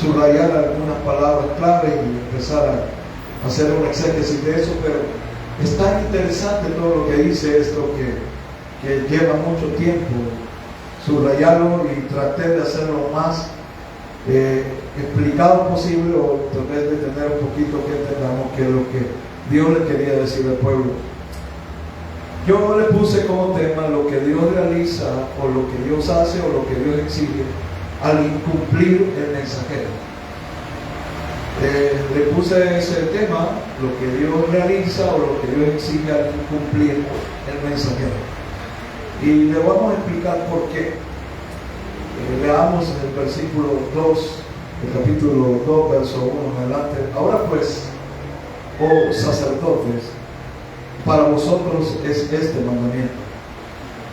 subrayar algunas palabras clave y empezar a hacer un exégesis de eso, pero es tan interesante todo lo que dice esto que lleva mucho tiempo subrayarlo y traté de hacerlo lo más explicado posible, o traté de tener un poquito que entendamos qué es lo que Dios le quería decir al pueblo. Yo le puse como tema lo que Dios realiza, o lo que Dios hace, o lo que Dios exige al incumplir el mensajero. Le puse ese tema, lo que Dios realiza o lo que Dios exige al incumplir el mensajero. Y le vamos a explicar por qué. Leamos en el versículo 2, el capítulo 2, verso 1 en adelante. Ahora pues, oh sacerdotes, para vosotros es este mandamiento: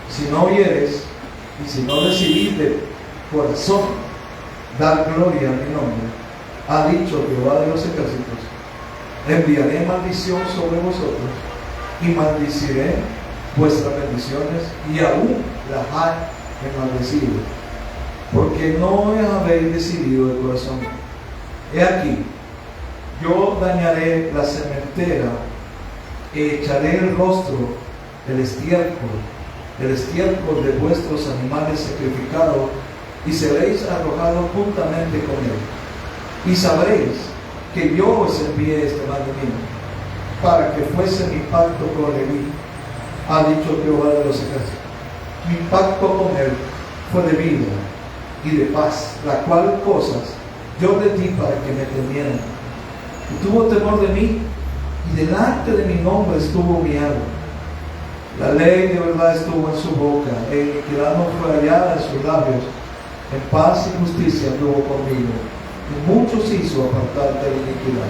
si no oyeres y si no decidís de corazón dar gloria a mi nombre, ha dicho Jehová de los ejércitos, enviaré maldición sobre vosotros y maldiciré vuestras bendiciones, y aún las he maldecido, porque no habéis decidido de corazón. He aquí, yo dañaré la sementera, echaré el rostro, el estiércol de vuestros animales sacrificados, y seréis arrojados juntamente con él. Y sabréis que yo os envié este mandamiento, para que fuese mi pacto con Leví, ha dicho Jehová de los ejércitos. Mi pacto con él fue de vida y de paz, la cual cosas yo le di para que me temieran. Y tuvo temor de mí, y delante de mi nombre estuvo mi alma. La ley de verdad estuvo en su boca, e iniquidad no fue hallada en sus labios. En paz y justicia anduvo conmigo, y muchos hizo apartar de la iniquidad.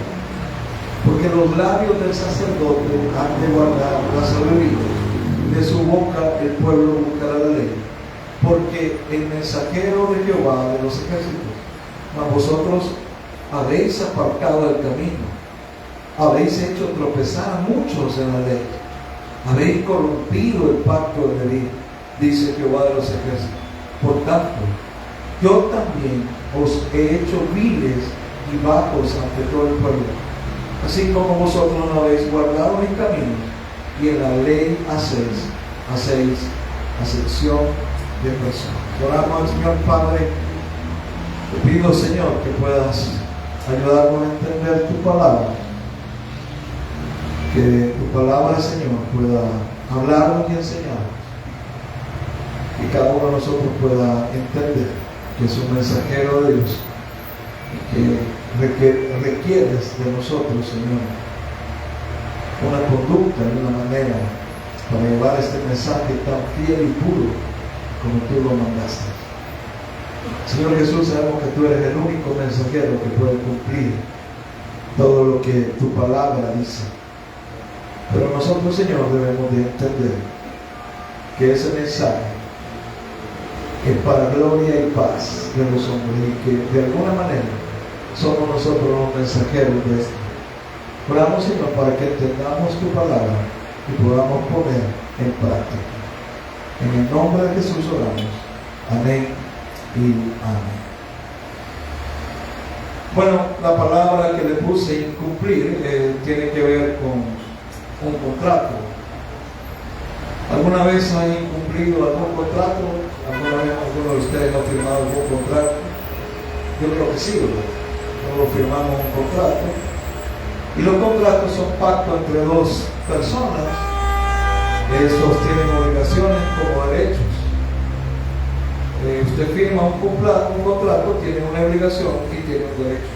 Porque los labios del sacerdote han de guardar la sabiduría, de su boca el pueblo buscará la ley. Porque el mensajero de Jehová de los ejércitos, mas vosotros habéis apartado el camino, habéis hecho tropezar a muchos en la ley, habéis corrompido el pacto de Leví, dice Jehová de los ejércitos. Por tanto, yo también os he hecho viles y bajos ante todo el pueblo, así como vosotros no habéis guardado mis caminos, y en la ley hacéis acepción de personas. Oramos al Señor. Padre, te pido, Señor, que puedas ayudarnos a entender tu palabra, que tu palabra, Señor, pueda hablarnos y enseñarnos, y cada uno de nosotros pueda entender que es un mensajero de Dios, que requieres de nosotros, Señor, una conducta y una manera para llevar este mensaje tan fiel y puro como tú lo mandaste. Señor Jesús, sabemos que tú eres el único mensajero que puede cumplir todo lo que tu palabra dice, pero nosotros, Señor, debemos de entender que ese mensaje es para gloria y paz de los hombres, y que de alguna manera somos nosotros los mensajeros de esto. Oramos, Señor, para que entendamos tu palabra y podamos poner en práctica. En el nombre de Jesús oramos. Amén y amén. Bueno, la palabra que le puse, incumplir, tiene que ver con un contrato. ¿Alguna vez han incumplido algún contrato? ¿Alguna vez alguno de ustedes ha firmado algún contrato? Yo creo que sí, ¿verdad? Todos firmamos un contrato. Y los contratos son pactos entre dos personas. Estos tienen obligaciones como derechos. Usted firma un contrato, tiene una obligación y tiene un derecho.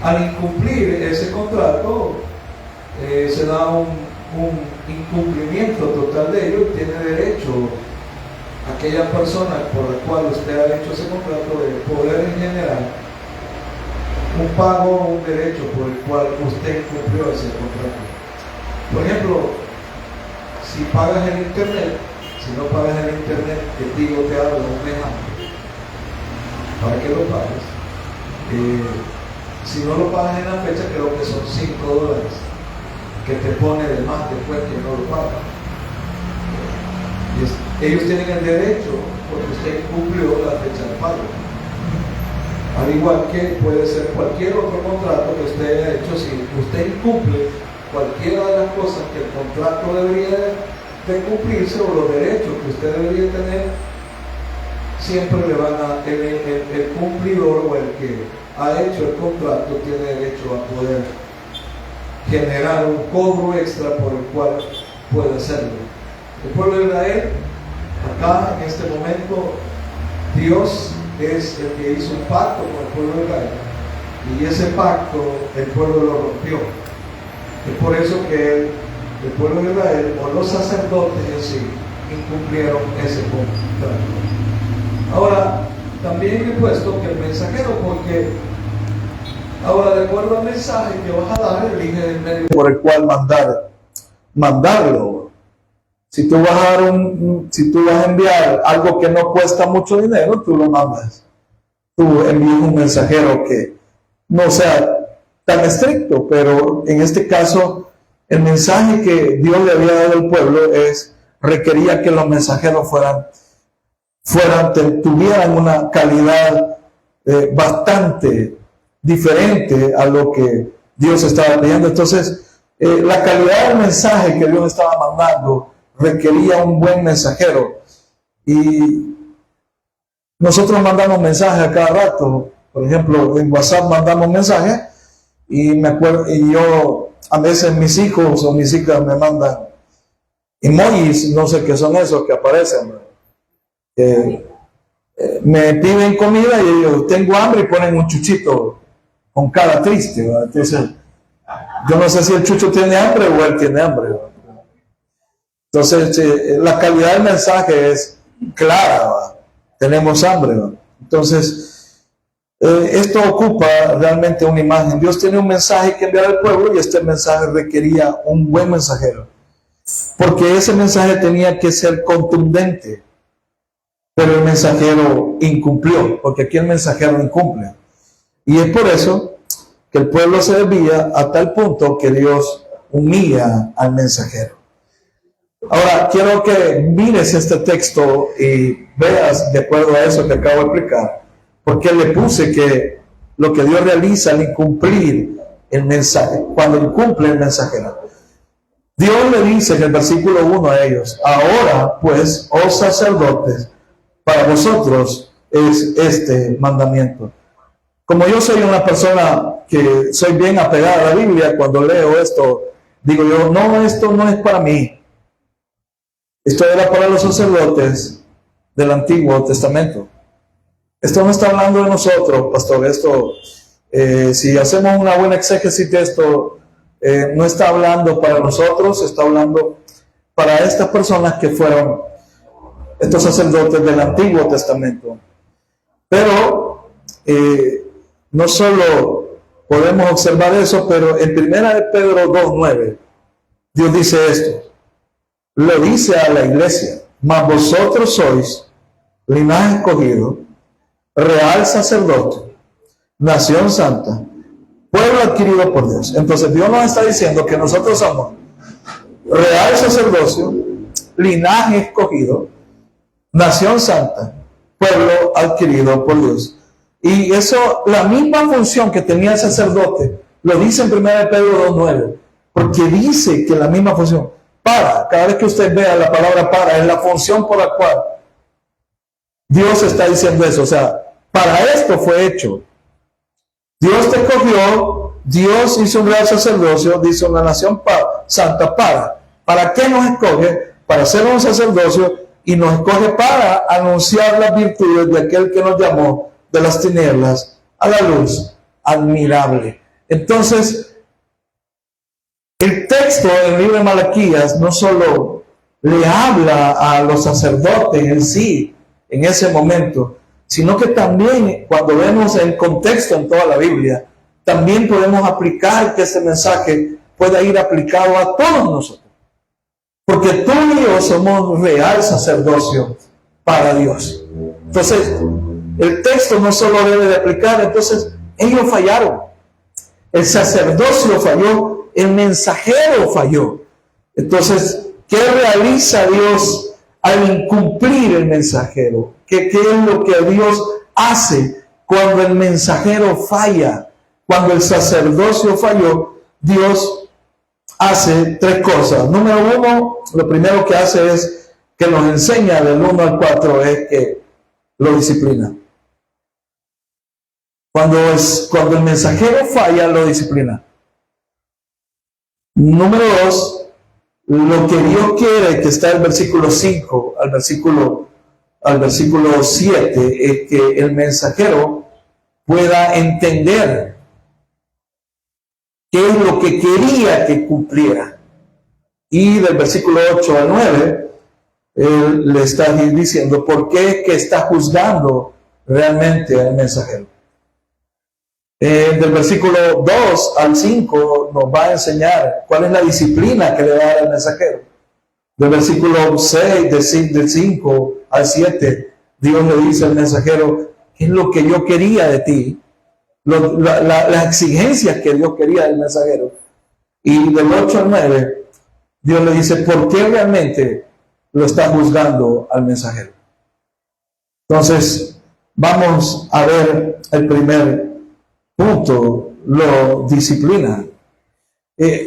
Al incumplir ese contrato, se da un incumplimiento total de ello, y tiene derecho aquella persona por la cual usted ha hecho ese contrato de poder generar un pago o un derecho por el cual usted incumplió ese contrato. Por ejemplo, si pagas el internet, si no pagas el internet que Tigo te habla un mes antes, ¿para qué lo pagas? Si no lo pagas en la fecha, creo que son $5 que te pone de más después que no lo pagas. Ellos tienen el derecho, porque usted cumplió la fecha de pago. Al igual que puede ser cualquier otro contrato que usted haya hecho. Si usted incumple cualquiera de las cosas que el contrato debería de cumplirse, o los derechos que usted debería tener, siempre le van a, el cumplidor o el que ha hecho el contrato tiene derecho a poder generar un cobro extra por el cual puede hacerlo. El pueblo de Israel, acá en este momento, Dios es el que hizo un pacto con el pueblo de Israel, y ese pacto el pueblo lo rompió. Es por eso que el pueblo de Israel, o los sacerdotes en sí, incumplieron ese contrato. Ahora, también he puesto que el mensajero, porque ahora, de acuerdo al mensaje que vas a dar, elige el medio por el cual mandarlo. Si tú vas a enviar algo que no cuesta mucho dinero, tú lo mandas. Tú envías un mensajero que no sea tan estricto, pero en este caso, el mensaje que Dios le había dado al pueblo requería que los mensajeros tuvieran una calidad bastante diferente a lo que Dios estaba pidiendo. Entonces, la calidad del mensaje que Dios estaba mandando requería un buen mensajero. Y nosotros mandamos mensajes a cada rato. Por ejemplo, en WhatsApp mandamos mensajes, y me acuerdo, y yo, a veces mis hijos o mis hijas me mandan emojis, no sé qué son esos que aparecen. Me piden comida y yo tengo hambre, y ponen un chuchito con cara triste, ¿verdad? Entonces, yo no sé si el chucho tiene hambre o él tiene hambre, ¿verdad? Entonces, la calidad del mensaje es clara, ¿verdad? Tenemos hambre, ¿verdad? Entonces, esto ocupa realmente una imagen. Dios tiene un mensaje que enviar al pueblo, y este mensaje requería un buen mensajero, porque ese mensaje tenía que ser contundente. Pero el mensajero incumplió, porque aquí el mensajero incumple. Y es por eso que el pueblo se desvía a tal punto que Dios humilla al mensajero. Ahora, quiero que mires este texto y veas, de acuerdo a eso que acabo de explicar, porque le puse que lo que Dios realiza al incumplir el mensaje, cuando incumple el mensajero. Dios le dice en el versículo 1 a ellos: ahora pues, oh sacerdotes, para vosotros es este mandamiento. Como yo soy una persona que soy bien apegada a la Biblia, cuando leo esto, digo yo, no, esto no es para mí. Esto era para los sacerdotes del Antiguo Testamento. Esto no está hablando de nosotros, pastor. Esto, si hacemos una buena exégesis de esto, no está hablando para nosotros, está hablando para estas personas que fueron estos sacerdotes del Antiguo Testamento. Pero no solo podemos observar eso, pero en 1 Pedro 2:9, Dios dice esto, lo dice a la iglesia: mas vosotros sois linaje escogido, real sacerdote, nación santa, pueblo adquirido por Dios. Entonces Dios nos está diciendo que nosotros somos real sacerdocio, linaje escogido, nación santa, pueblo adquirido por Dios. Y eso, la misma función que tenía el sacerdote, lo dice en 1 Pedro 2:9, porque dice que la misma función, cada vez que usted vea la palabra para, es la función por la cual Dios está diciendo eso. O sea, para esto fue hecho. Dios te escogió, Dios hizo un real sacerdocio, dice una nación santa ¿Para qué nos escoge? Para ser un sacerdocio, y nos escoge para anunciar las virtudes de aquel que nos llamó de las tinieblas a la luz admirable. Entonces, el texto del libro de Malaquías no solo le habla a los sacerdotes en sí, en ese momento, sino que también, cuando vemos el contexto en toda la Biblia, también podemos aplicar que ese mensaje pueda ir aplicado a todos nosotros. Porque tú y yo somos real sacerdocio para Dios. Entonces, el texto no solo debe de aplicar, entonces ellos fallaron. El sacerdocio falló, el mensajero falló. Entonces, ¿qué realiza Dios al incumplir el mensajero? ¿Qué es lo que Dios hace cuando el mensajero falla, cuando el sacerdocio falló, Dios hace tres cosas. Número uno, lo primero que hace es que nos enseña del 1 al 4, es que lo disciplina. Cuando el mensajero falla, lo disciplina. Número dos, lo que Dios quiere, que está en el versículo 5 al versículo 7, es que el mensajero pueda entender qué es lo que quería que cumpliera. Y del versículo 8 al 9, él le está diciendo por qué es que está juzgando realmente al mensajero. Del versículo 2 al 5 nos va a enseñar cuál es la disciplina que le va a dar al mensajero. Del versículo 6, del 5 al 7, Dios le dice al mensajero, ¿qué es lo que yo quería de ti? Las exigencias que Dios quería del mensajero. Y del 8 al 9, Dios le dice, ¿por qué realmente lo está juzgando al mensajero? Entonces, vamos a ver el primer punto, lo disciplina.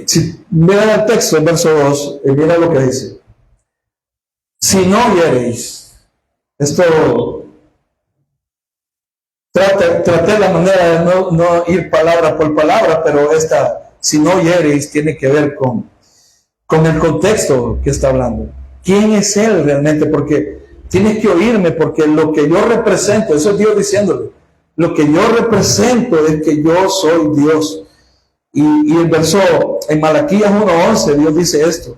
Si miran el texto, el verso 2, mira lo que dice. Si no oyereis, esto traté la manera de no ir palabra por palabra, pero si no oyereis, tiene que ver con el contexto que está hablando. ¿Quién es Él realmente? Porque tienes que oírme, porque lo que yo represento, eso es Dios diciéndole, lo que yo represento es que yo soy Dios. Y el verso en Malaquías 1:11, Dios dice esto,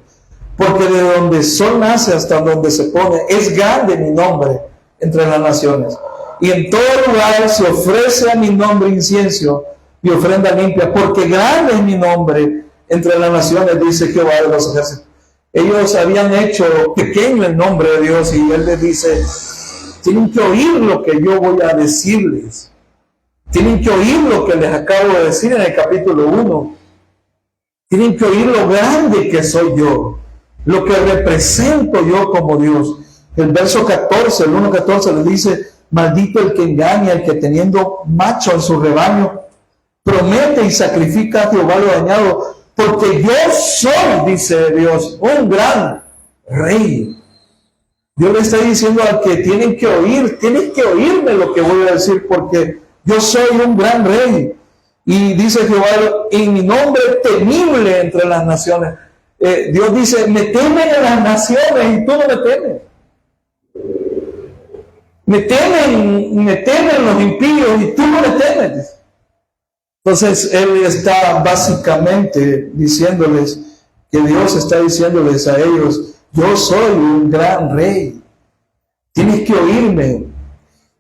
porque de donde el sol nace hasta donde se pone, es grande mi nombre entre las naciones. Y en todo lugar se ofrece a mi nombre incienso y ofrenda limpia, porque grande es mi nombre entre las naciones, dice Jehová de los ejércitos. Ellos habían hecho pequeño el nombre de Dios y Él les dice, tienen que oír lo que yo voy a decirles. Tienen que oír lo que les acabo de decir en el capítulo 1. Tienen que oír lo grande que soy yo, lo que represento yo como Dios. El verso 14, el 1:14 les dice, maldito el que engaña, el que teniendo macho en su rebaño, promete y sacrifica a Jehová lo dañado, porque yo soy, dice Dios, un gran rey. Dios le está diciendo al que tienen que oír, tienes que oírme lo que voy a decir, porque yo soy un gran rey. Y dice Jehová, en mi nombre temible entre las naciones. Dios dice, me temen en las naciones y tú no me temes. Me temen los impíos y tú no me temes. Entonces Él está básicamente diciéndoles que Dios está diciéndoles a ellos, yo soy un gran rey. Tienes que oírme.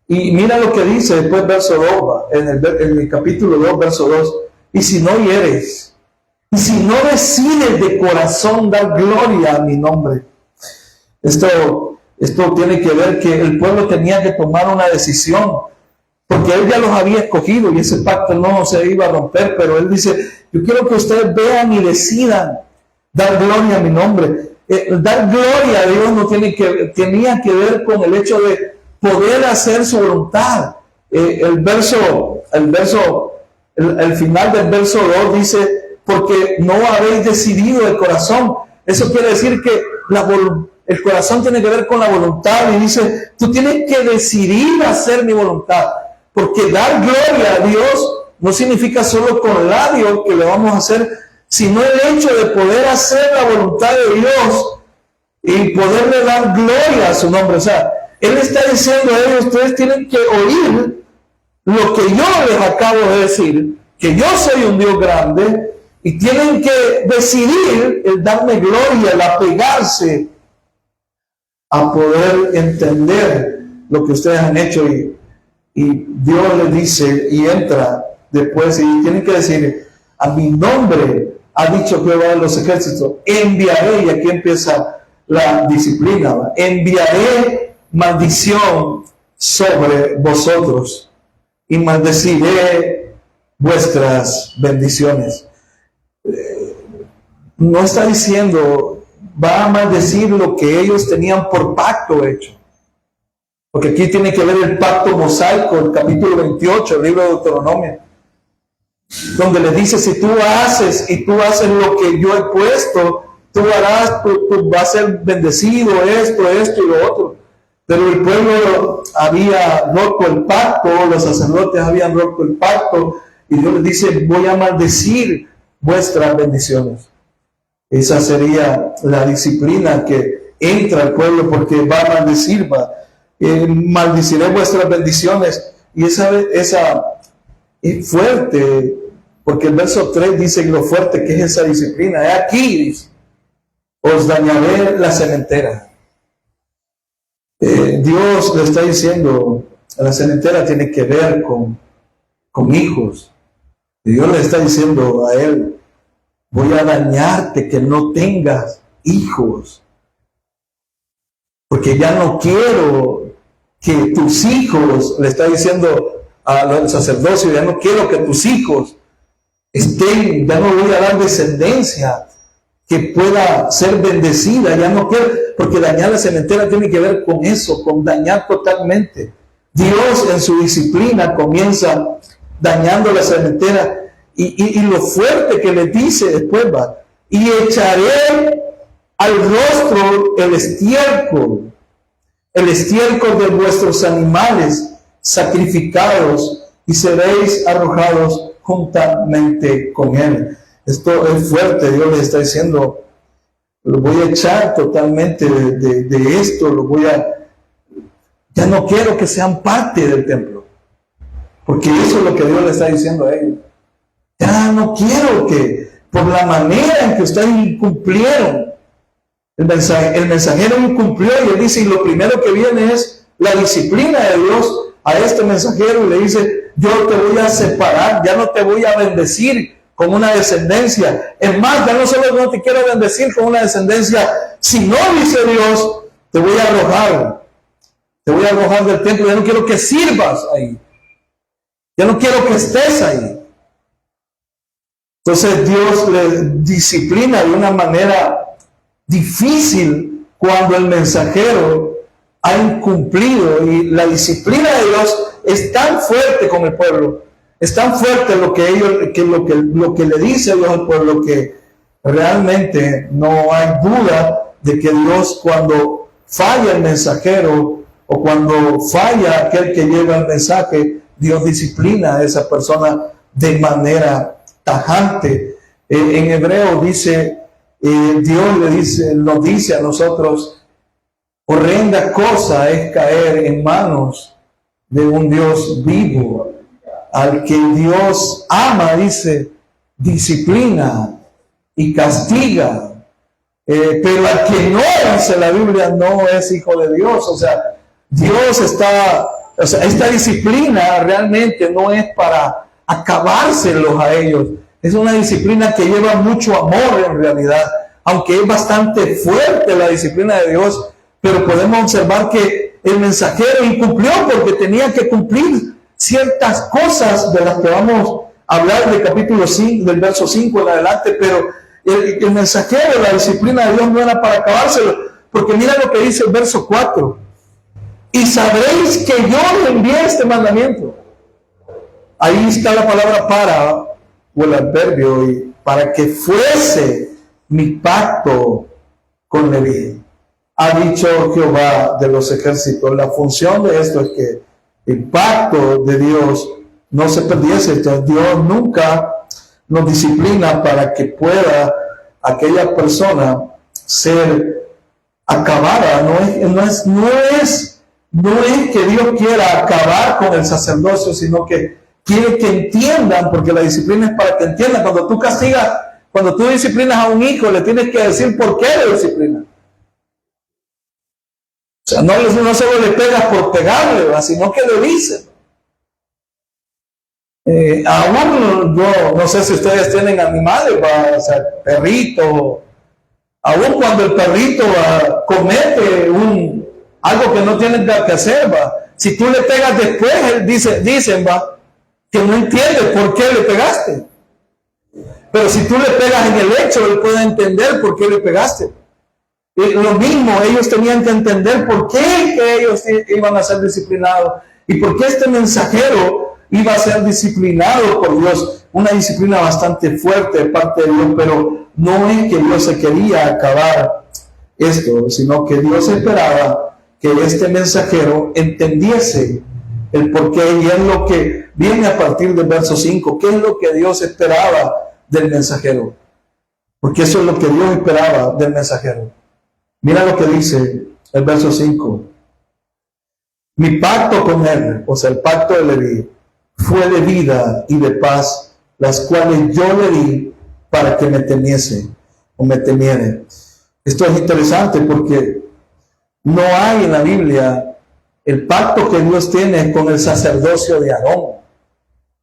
Y mira lo que dice después verso 2, en el capítulo 2, verso 2. Y si no oyeres, y si no decides de corazón dar gloria a mi nombre. Esto tiene que ver que el pueblo tenía que tomar una decisión, porque Él ya los había escogido y ese pacto no se iba a romper, pero Él dice, yo quiero que ustedes vean y decidan dar gloria a mi nombre. Dar gloria a Dios no tenía que ver con el hecho de poder hacer su voluntad. El final del verso 2 dice, porque no habéis decidido de corazón. Eso quiere decir que el corazón tiene que ver con la voluntad, y dice, tú tienes que decidir hacer mi voluntad, porque dar gloria a Dios no significa solo con labios que le vamos a hacer, sino el hecho de poder hacer la voluntad de Dios y poderle dar gloria a su nombre. O sea, Él está diciendo a ellos, ustedes tienen que oír lo que yo les acabo de decir, que yo soy un Dios grande, y tienen que decidir el darme gloria, el apegarse a poder entender lo que ustedes han hecho. Y Dios les dice, y entra después, y tienen que decir, a mi nombre ha dicho Jehová de los ejércitos, enviaré, y aquí empieza la disciplina, ¿va? Enviaré maldición sobre vosotros y maldeciré vuestras bendiciones. No está diciendo va a maldecir lo que ellos tenían por pacto hecho. Porque aquí tiene que ver el pacto mosaico, el capítulo 28, el libro de Deuteronomio, donde le dice, si tú haces lo que yo he puesto, tú vas a ser bendecido, esto y lo otro. Pero el pueblo había roto el pacto, los sacerdotes habían roto el pacto, y Dios les dice, voy a maldecir vuestras bendiciones. Esa sería la disciplina que entra al pueblo, porque va a maldecir, maldeciré vuestras bendiciones. Y esa es fuerte, porque el verso 3 dice lo fuerte que es esa disciplina. Es aquí, dice, os dañaré la sementera. Dios le está diciendo, la sementera tiene que ver con hijos. Y Dios le está diciendo a él, voy a dañarte que no tengas hijos. Porque ya no quiero que tus hijos, le está diciendo al sacerdocio, ya no quiero que tus hijos estén, ya no voy a dar descendencia que pueda ser bendecida, ya no quiero, porque dañar la sementera tiene que ver con eso, con dañar totalmente. Dios en su disciplina comienza dañando la sementera, y lo fuerte que le dice después va, y echaré al rostro el estiércol de vuestros animales sacrificados, y seréis arrojados juntamente con él. Esto es fuerte. Dios les está diciendo, lo voy a echar totalmente de esto, ya no quiero que sean parte del templo, porque eso es lo que Dios le está diciendo a ellos. Ya no quiero que, por la manera en que ustedes incumplieron, el mensajero incumplió, y él dice, y lo primero que viene es la disciplina de Dios a este mensajero, y le dice, yo te voy a separar, ya no te voy a bendecir con una descendencia. Es más, ya no solo no te quiero bendecir con una descendencia, sino, dice Dios, te voy a arrojar del templo, ya no quiero que sirvas ahí, ya no quiero que estés ahí. Entonces Dios le disciplina de una manera difícil cuando el mensajero ha incumplido, y la disciplina de Dios es tan fuerte con el pueblo, es tan fuerte lo que le dice Dios al pueblo, que realmente no hay duda de que Dios, cuando falla el mensajero o cuando falla aquel que lleva el mensaje, Dios disciplina a esa persona de manera tajante. En hebreo dice, Dios nos dice a nosotros, horrenda cosa es caer en manos de un Dios vivo. Al que Dios ama, dice, disciplina y castiga. Pero al que no, dice la Biblia, no es hijo de Dios. O sea, esta disciplina realmente no es para acabárselos a ellos. Es una disciplina que lleva mucho amor en realidad, aunque es bastante fuerte la disciplina de Dios, pero podemos observar que el mensajero incumplió porque tenía que cumplir ciertas cosas de las que vamos a hablar del capítulo 5, del verso 5 en adelante, pero el mensajero, la disciplina de Dios no era para acabárselo, porque mira lo que dice el verso 4, y sabréis que yo le envié este mandamiento. Ahí está la palabra para, o el adverbio, y para que fuese mi pacto con Leví. Ha dicho Jehová de los ejércitos. La función de esto es que el pacto de Dios no se perdiese. Entonces Dios nunca nos disciplina para que pueda aquella persona ser acabada. No es que Dios quiera acabar con el sacerdocio, sino que quiere que entiendan, porque la disciplina es para que entiendan. Cuando tú disciplinas a un hijo, le tienes que decir por qué le disciplinas. O sea, no solo le pegas por pegarle, sino que le dices. Aún yo no sé si ustedes tienen animales, o sea, perrito. Aún cuando el perrito comete algo que no tiene que hacer, si tú le pegas después, él dicen que no entiende por qué le pegaste. Pero si tú le pegas en el hecho, él puede entender por qué le pegaste. Lo mismo, ellos tenían que entender por qué que ellos iban a ser disciplinados y por qué este mensajero iba a ser disciplinado por Dios. Una disciplina bastante fuerte de parte de Dios, pero no es que Dios se quería acabar esto, sino que Dios esperaba que este mensajero entendiese el porqué, y es lo que viene a partir del verso 5. ¿Qué es lo que Dios esperaba del mensajero? Porque eso es lo que Dios esperaba del mensajero. Mira lo que dice el verso 5. Mi pacto con él, o sea, el pacto de Leví, fue de vida y de paz, las cuales yo le di para que me temiese o me temiere. Esto es interesante porque no hay en la Biblia el pacto que Dios tiene con el sacerdocio de Aarón,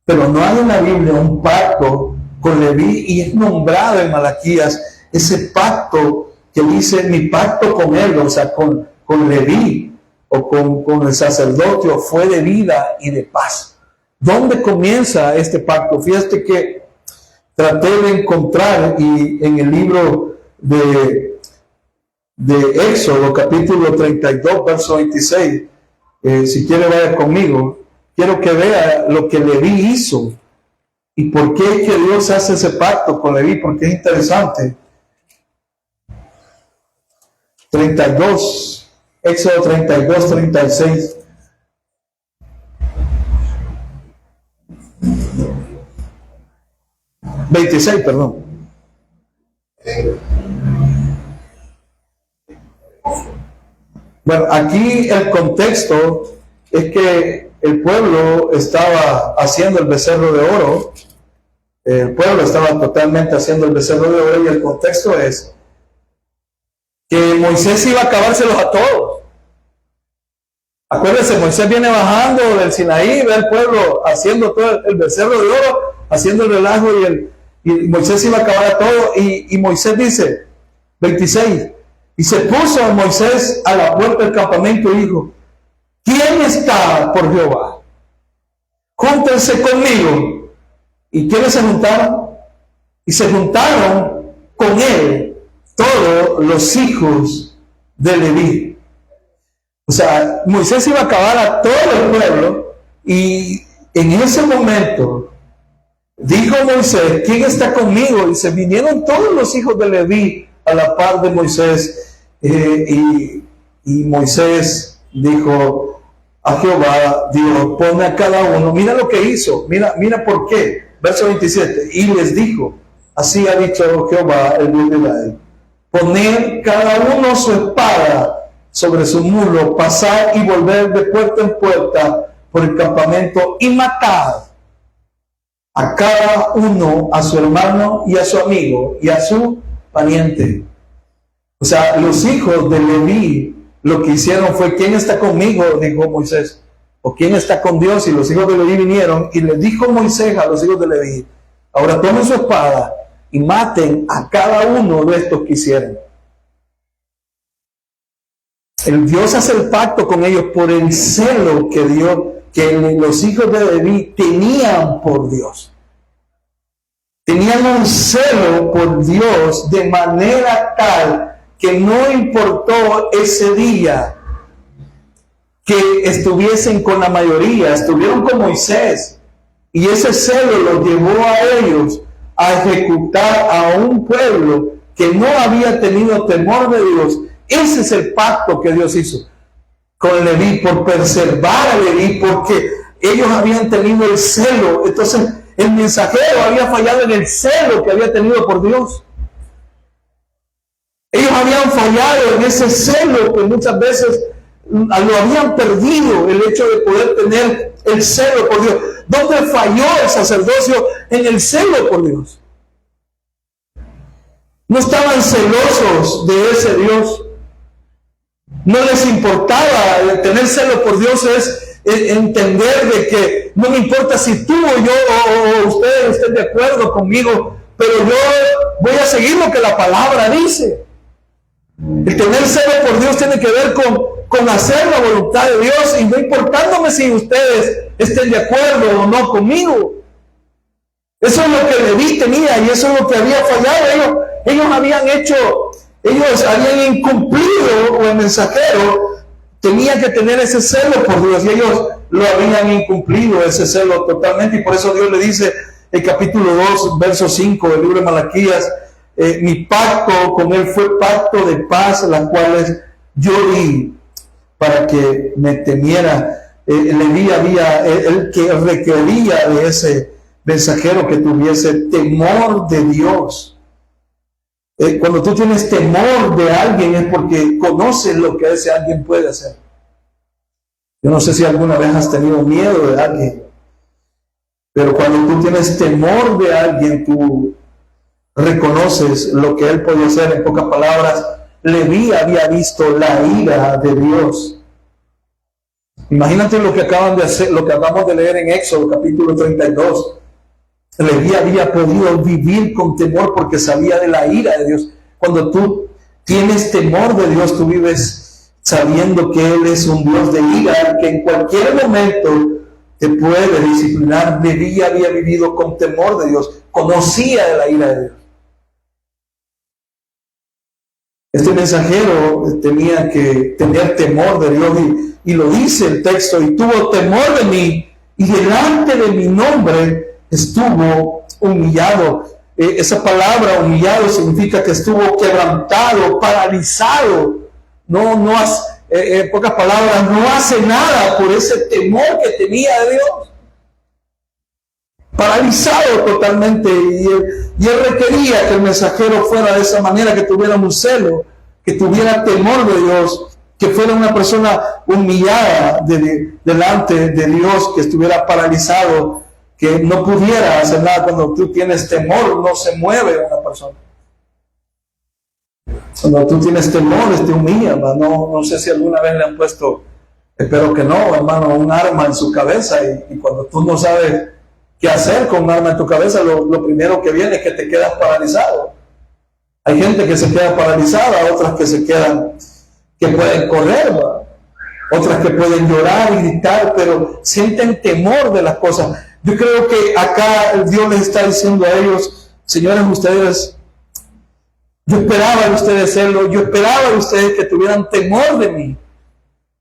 pero no hay en la Biblia un pacto con Leví, y es nombrado en Malaquías ese pacto que dice mi pacto con él, o sea, con Leví o con el sacerdocio fue de vida y de paz. ¿Dónde comienza este pacto? Fíjate que traté de encontrar, y en el libro de Éxodo, capítulo 32, verso 26, si quiere vaya conmigo, quiero que vea lo que Leví hizo y por qué es que Dios hace ese pacto con Leví, porque es interesante. 32, Éxodo 32, 36. Perdón. Bueno, aquí el contexto es que el pueblo estaba haciendo el becerro de oro. El pueblo estaba totalmente haciendo el becerro de oro, y el contexto es que Moisés iba a acabárselos a todos. Acuérdense, Moisés viene bajando del Sinaí, ve al pueblo haciendo todo el becerro de oro, haciendo el relajo, y Moisés iba a acabar a todo, y Moisés dice, 26, y se puso Moisés a la puerta del campamento y dijo, ¿quién está por Jehová? Júntense conmigo. ¿Y quiénes se juntaron? Y se juntaron con él todos los hijos de Leví. O sea, Moisés iba a acabar a todo el pueblo, y en ese momento dijo Moisés, ¿quién está conmigo? Y se vinieron todos los hijos de Leví a la par de Moisés, y Moisés dijo a Jehová, Dios, pone a cada uno. Mira lo que hizo, mira por qué. Verso 27, y les dijo, así ha dicho Jehová, el Dios de Israel, poner cada uno su espada sobre su mulo, pasar y volver de puerta en puerta por el campamento, y matar a cada uno, a su hermano y a su amigo y a su pariente. O sea, los hijos de Leví lo que hicieron fue, ¿quién está conmigo?, dijo Moisés, o ¿quién está con Dios? Y los hijos de Leví vinieron, y le dijo Moisés a los hijos de Leví, ahora tomen su espada y maten a cada uno de estos que hicieron. El Dios hace el pacto con ellos por el celo que los hijos de Leví tenían por Dios. Tenían un celo por Dios de manera tal que no importó ese día que estuviesen con la mayoría, estuvieron con Moisés, y ese celo los llevó a ellos a ejecutar a un pueblo que no había tenido temor de Dios. Ese es el pacto que Dios hizo con Leví, por preservar a Leví, porque ellos habían tenido el celo. Entonces el mensajero había fallado en el celo que había tenido por Dios. Ellos habían fallado en ese celo que muchas veces lo habían perdido, el hecho de poder tener el celo por Dios. ¿Dónde falló el sacerdocio? En el celo por Dios. No estaban celosos de ese Dios. No les importaba. Tener celo por Dios es entender de que no me importa si tú o yo o ustedes estén de acuerdo conmigo, pero yo voy a seguir lo que la palabra dice. El tener celo por Dios tiene que ver con hacer la voluntad de Dios, y no importándome si ustedes estén de acuerdo o no conmigo. Eso es lo que Leví tenía, y eso es lo que había fallado. Ellos habían hecho Ellos habían incumplido, o el mensajero tenía que tener ese celo por Dios, y ellos lo habían incumplido, ese celo totalmente, y por eso Dios le dice en capítulo 2, verso 5 del libro de Malaquías, mi pacto con él fue pacto de paz, las cuales yo di para que me temiera. Leví había el que requería de ese mensajero que tuviese temor de Dios. Cuando tú tienes temor de alguien es porque conoces lo que ese alguien puede hacer. Yo no sé si alguna vez has tenido miedo de alguien, pero cuando tú tienes temor de alguien, tú reconoces lo que él podía hacer. En pocas palabras, Leví había visto la ira de Dios. Imagínate lo que acaban de hacer, lo que acabamos de leer en Éxodo capítulo 32. Leví había podido vivir con temor porque sabía de la ira de Dios. Cuando tú tienes temor de Dios, tú vives sabiendo que Él es un Dios de ira, que en cualquier momento te puede disciplinar. Leví había vivido con temor de Dios, conocía de la ira de Dios. Este mensajero tenía que tener temor de Dios, y lo dice el texto: y tuvo temor de mí, y delante de mi nombre estuvo humillado. Esa palabra humillado significa que estuvo quebrantado, paralizado. En pocas palabras, no hace nada por ese temor que tenía de Dios. Paralizado totalmente, y él requería que el mensajero fuera de esa manera, que tuviera un celo, que tuviera temor de Dios, que fuera una persona humillada delante de Dios, que estuviera paralizado, que no pudiera hacer nada. Cuando tú tienes temor, no se mueve una persona. Cuando tú tienes temor, te humilla. No sé si alguna vez le han puesto, espero que no, hermano, un arma en su cabeza, y cuando tú no sabes qué hacer con un arma en tu cabeza, lo primero que viene es que te quedas paralizado. Hay gente que se queda paralizada, otras que pueden correr, otras que pueden llorar y gritar, pero sienten temor de las cosas. Yo creo que acá Dios les está diciendo a ellos: señores, yo esperaba de ustedes serlo, yo esperaba de ustedes que tuvieran temor de mí,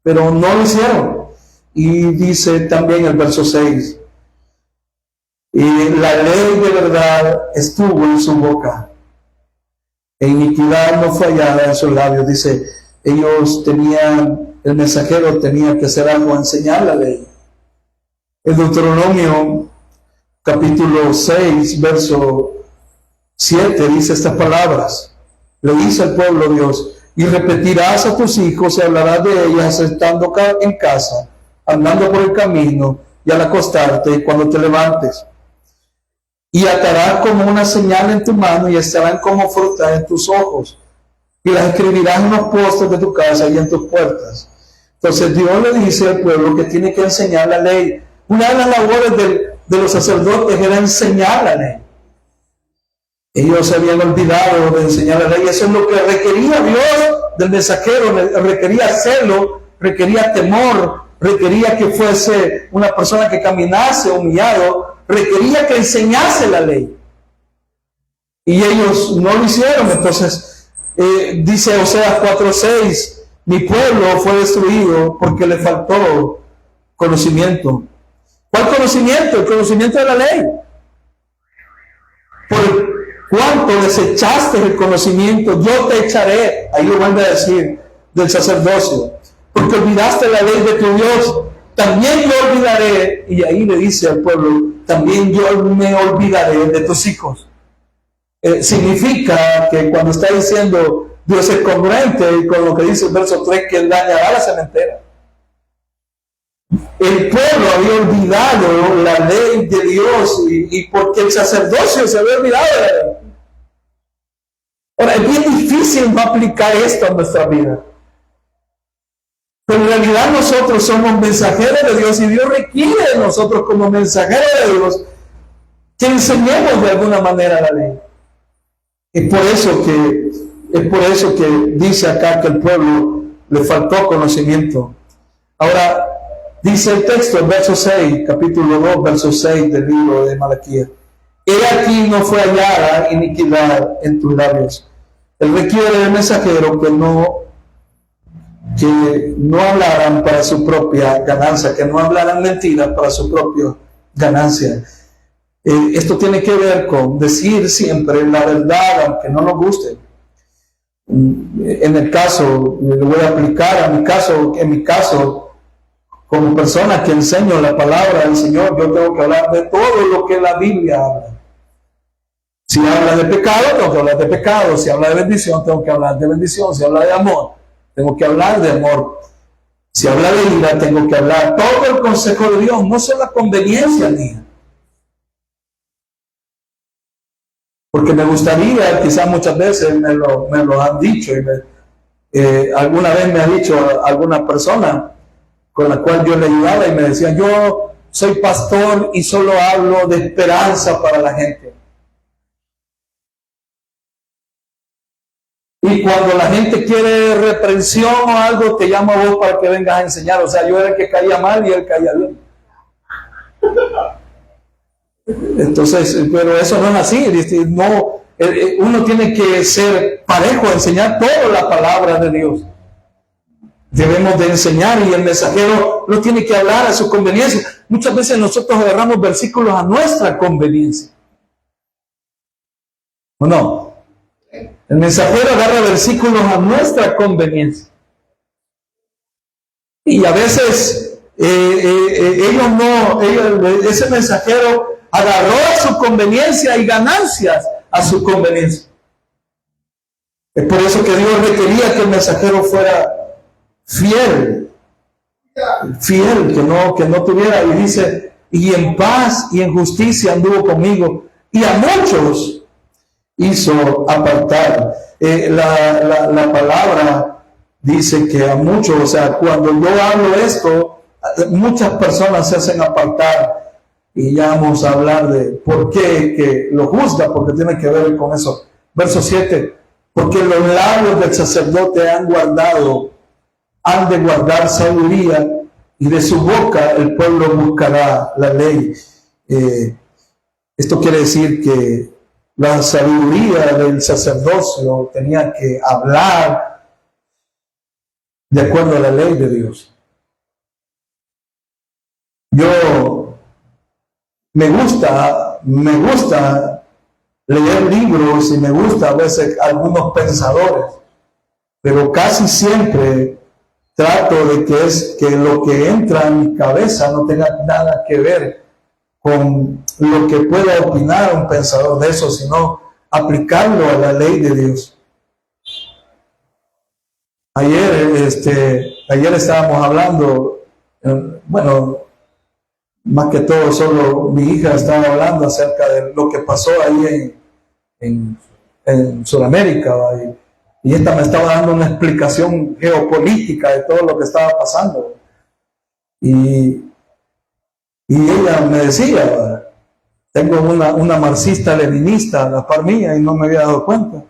pero no lo hicieron. Y dice también el verso 6, y la ley de verdad estuvo en su boca, e iniquidad no fue hallada en sus labios. Dice, el mensajero tenía que hacer algo, enseñar la ley. En Deuteronomio capítulo 6, verso 7, dice estas palabras: le dice al pueblo Dios: y repetirás a tus hijos y hablarás de ellas estando en casa, andando por el camino, y al acostarte y cuando te levantes. Y atarás como una señal en tu mano, y estarán como fruta en tus ojos, y las escribirás en los postes de tu casa y en tus puertas. Entonces Dios le dice al pueblo que tiene que enseñar la ley. Una de las labores de los sacerdotes era enseñar la ley. Ellos se habían olvidado de enseñar la ley. Eso es lo que requería Dios del mensajero. Requería celo, requería temor, requería que fuese una persona que caminase humillado, requería que enseñase la ley. Y ellos no lo hicieron. Entonces dice Oseas 4:6, mi pueblo fue destruido porque le faltó conocimiento. ¿Cuál conocimiento? El conocimiento de la ley. Por cuanto desechaste el conocimiento, yo te echaré. Ahí lo vuelve a decir del sacerdocio. Porque olvidaste la ley de tu Dios, también yo olvidaré. Y ahí le dice al pueblo, también yo me olvidaré de tus hijos. Significa que cuando está diciendo Dios es congruente con lo que dice el verso 3, que él dañará la cementera. El pueblo había olvidado la ley de Dios, y porque el sacerdocio se había olvidado de la ley. Ahora, es bien difícil no aplicar esto a nuestra vida. Pero en realidad nosotros somos mensajeros de Dios, y Dios requiere de nosotros como mensajeros de Dios que enseñemos de alguna manera la ley. Es por eso que dice acá que el pueblo le faltó conocimiento. Ahora, dice el texto, en verso 6, capítulo 2, verso 6 del libro de Malaquías: he aquí no fue hallada iniquidad en tus labios, Él requiere del mensajero que no hablaran para su propia ganancia, que no hablaran mentiras para su propia ganancia. Esto tiene que ver con decir siempre la verdad, aunque no nos guste. En el caso, le voy a aplicar en mi caso, como persona que enseño la palabra del Señor, yo tengo que hablar de todo lo que la Biblia habla. Si habla de pecado, tengo que hablar de pecado. Si habla de bendición, tengo que hablar de bendición. Si habla de amor, tengo que hablar de amor. Si habla de ira, tengo que hablar todo el consejo de Dios, no solo la conveniencia mía. Porque me gustaría, quizás muchas veces me lo han dicho, y alguna vez me ha dicho alguna persona con la cual yo le ayudaba y me decía, yo soy pastor y solo hablo de esperanza para la gente. Y cuando la gente quiere reprensión o algo, te llamo a vos para que vengas a enseñar. O sea, yo era el que caía mal y él caía bien. Entonces, pero eso no es así. No, uno tiene que ser parejo, enseñar toda la palabra de Dios. Debemos de enseñar y el mensajero no tiene que hablar a su conveniencia. Muchas veces nosotros agarramos versículos a nuestra conveniencia. ¿O no? El mensajero agarra versículos a nuestra conveniencia. Y a veces ese mensajero agarró a su conveniencia y ganancias a su conveniencia. Es por eso que Dios requería que el mensajero fuera fiel, que no tuviera, y dice, y en paz y en justicia anduvo conmigo, y a muchos hizo apartar. La palabra dice que a muchos, o sea, cuando yo hablo esto, muchas personas se hacen apartar, y ya vamos a hablar de por qué que lo juzga, porque tiene que ver con eso. Verso 7, porque los labios del sacerdote han de guardar sabiduría, y de su boca el pueblo buscará la ley. Esto quiere decir que la sabiduría del sacerdocio tenía que hablar de acuerdo a la ley de Dios. Yo me gusta leer libros y me gusta a veces algunos pensadores, pero casi siempre trato de que lo que entra en mi cabeza no tenga nada que ver con lo que pueda opinar un pensador de eso, sino aplicarlo a la ley de Dios. Ayer estábamos hablando, bueno, más que todo solo mi hija estaba hablando acerca de lo que pasó ahí en Sudamérica, y esta me estaba dando una explicación geopolítica de todo lo que estaba pasando. Y ella me decía, tengo una marxista leninista a la par mía y no me había dado cuenta.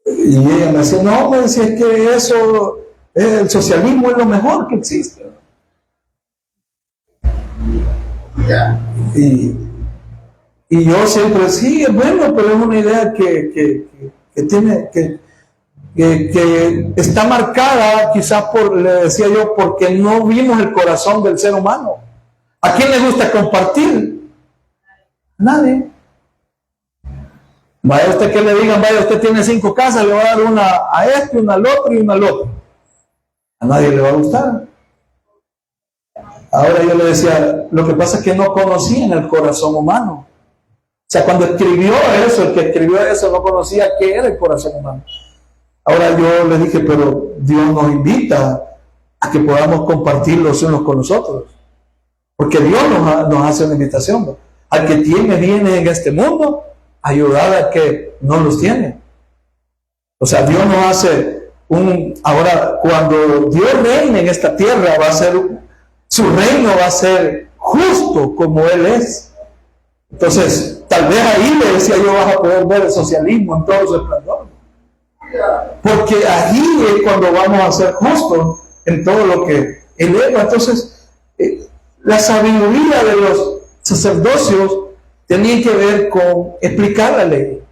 Y ella me decía, no, me decía, es que eso, el socialismo es lo mejor que existe. Y yo siempre, sí, es bueno, pero es una idea que está marcada quizás le decía yo, porque no vimos el corazón del ser humano. ¿A quién le gusta compartir? Nadie. Vaya usted que le digan, vaya usted tiene 5 casas, le va a dar una a este, una al otro y una al otro. A nadie le va a gustar. Ahora yo le decía, lo que pasa es que no conocían el corazón humano. O sea, cuando escribió eso, el que escribió eso no conocía qué era el corazón humano. Ahora yo le dije, pero Dios nos invita a que podamos compartir los unos con los otros. Porque Dios nos hace una invitación, ¿no? Al que tiene bienes en este mundo, ayudar al que no los tiene. O sea, Dios nos hace ahora, cuando Dios reine en esta tierra, su reino va a ser justo como Él es. Entonces, tal vez ahí le decía yo, vas a poder ver el socialismo en todo su esplendor. Porque allí es cuando vamos a ser justos en todo lo que eleva. Entonces, la sabiduría de los sacerdocios tenía que ver con explicar la ley,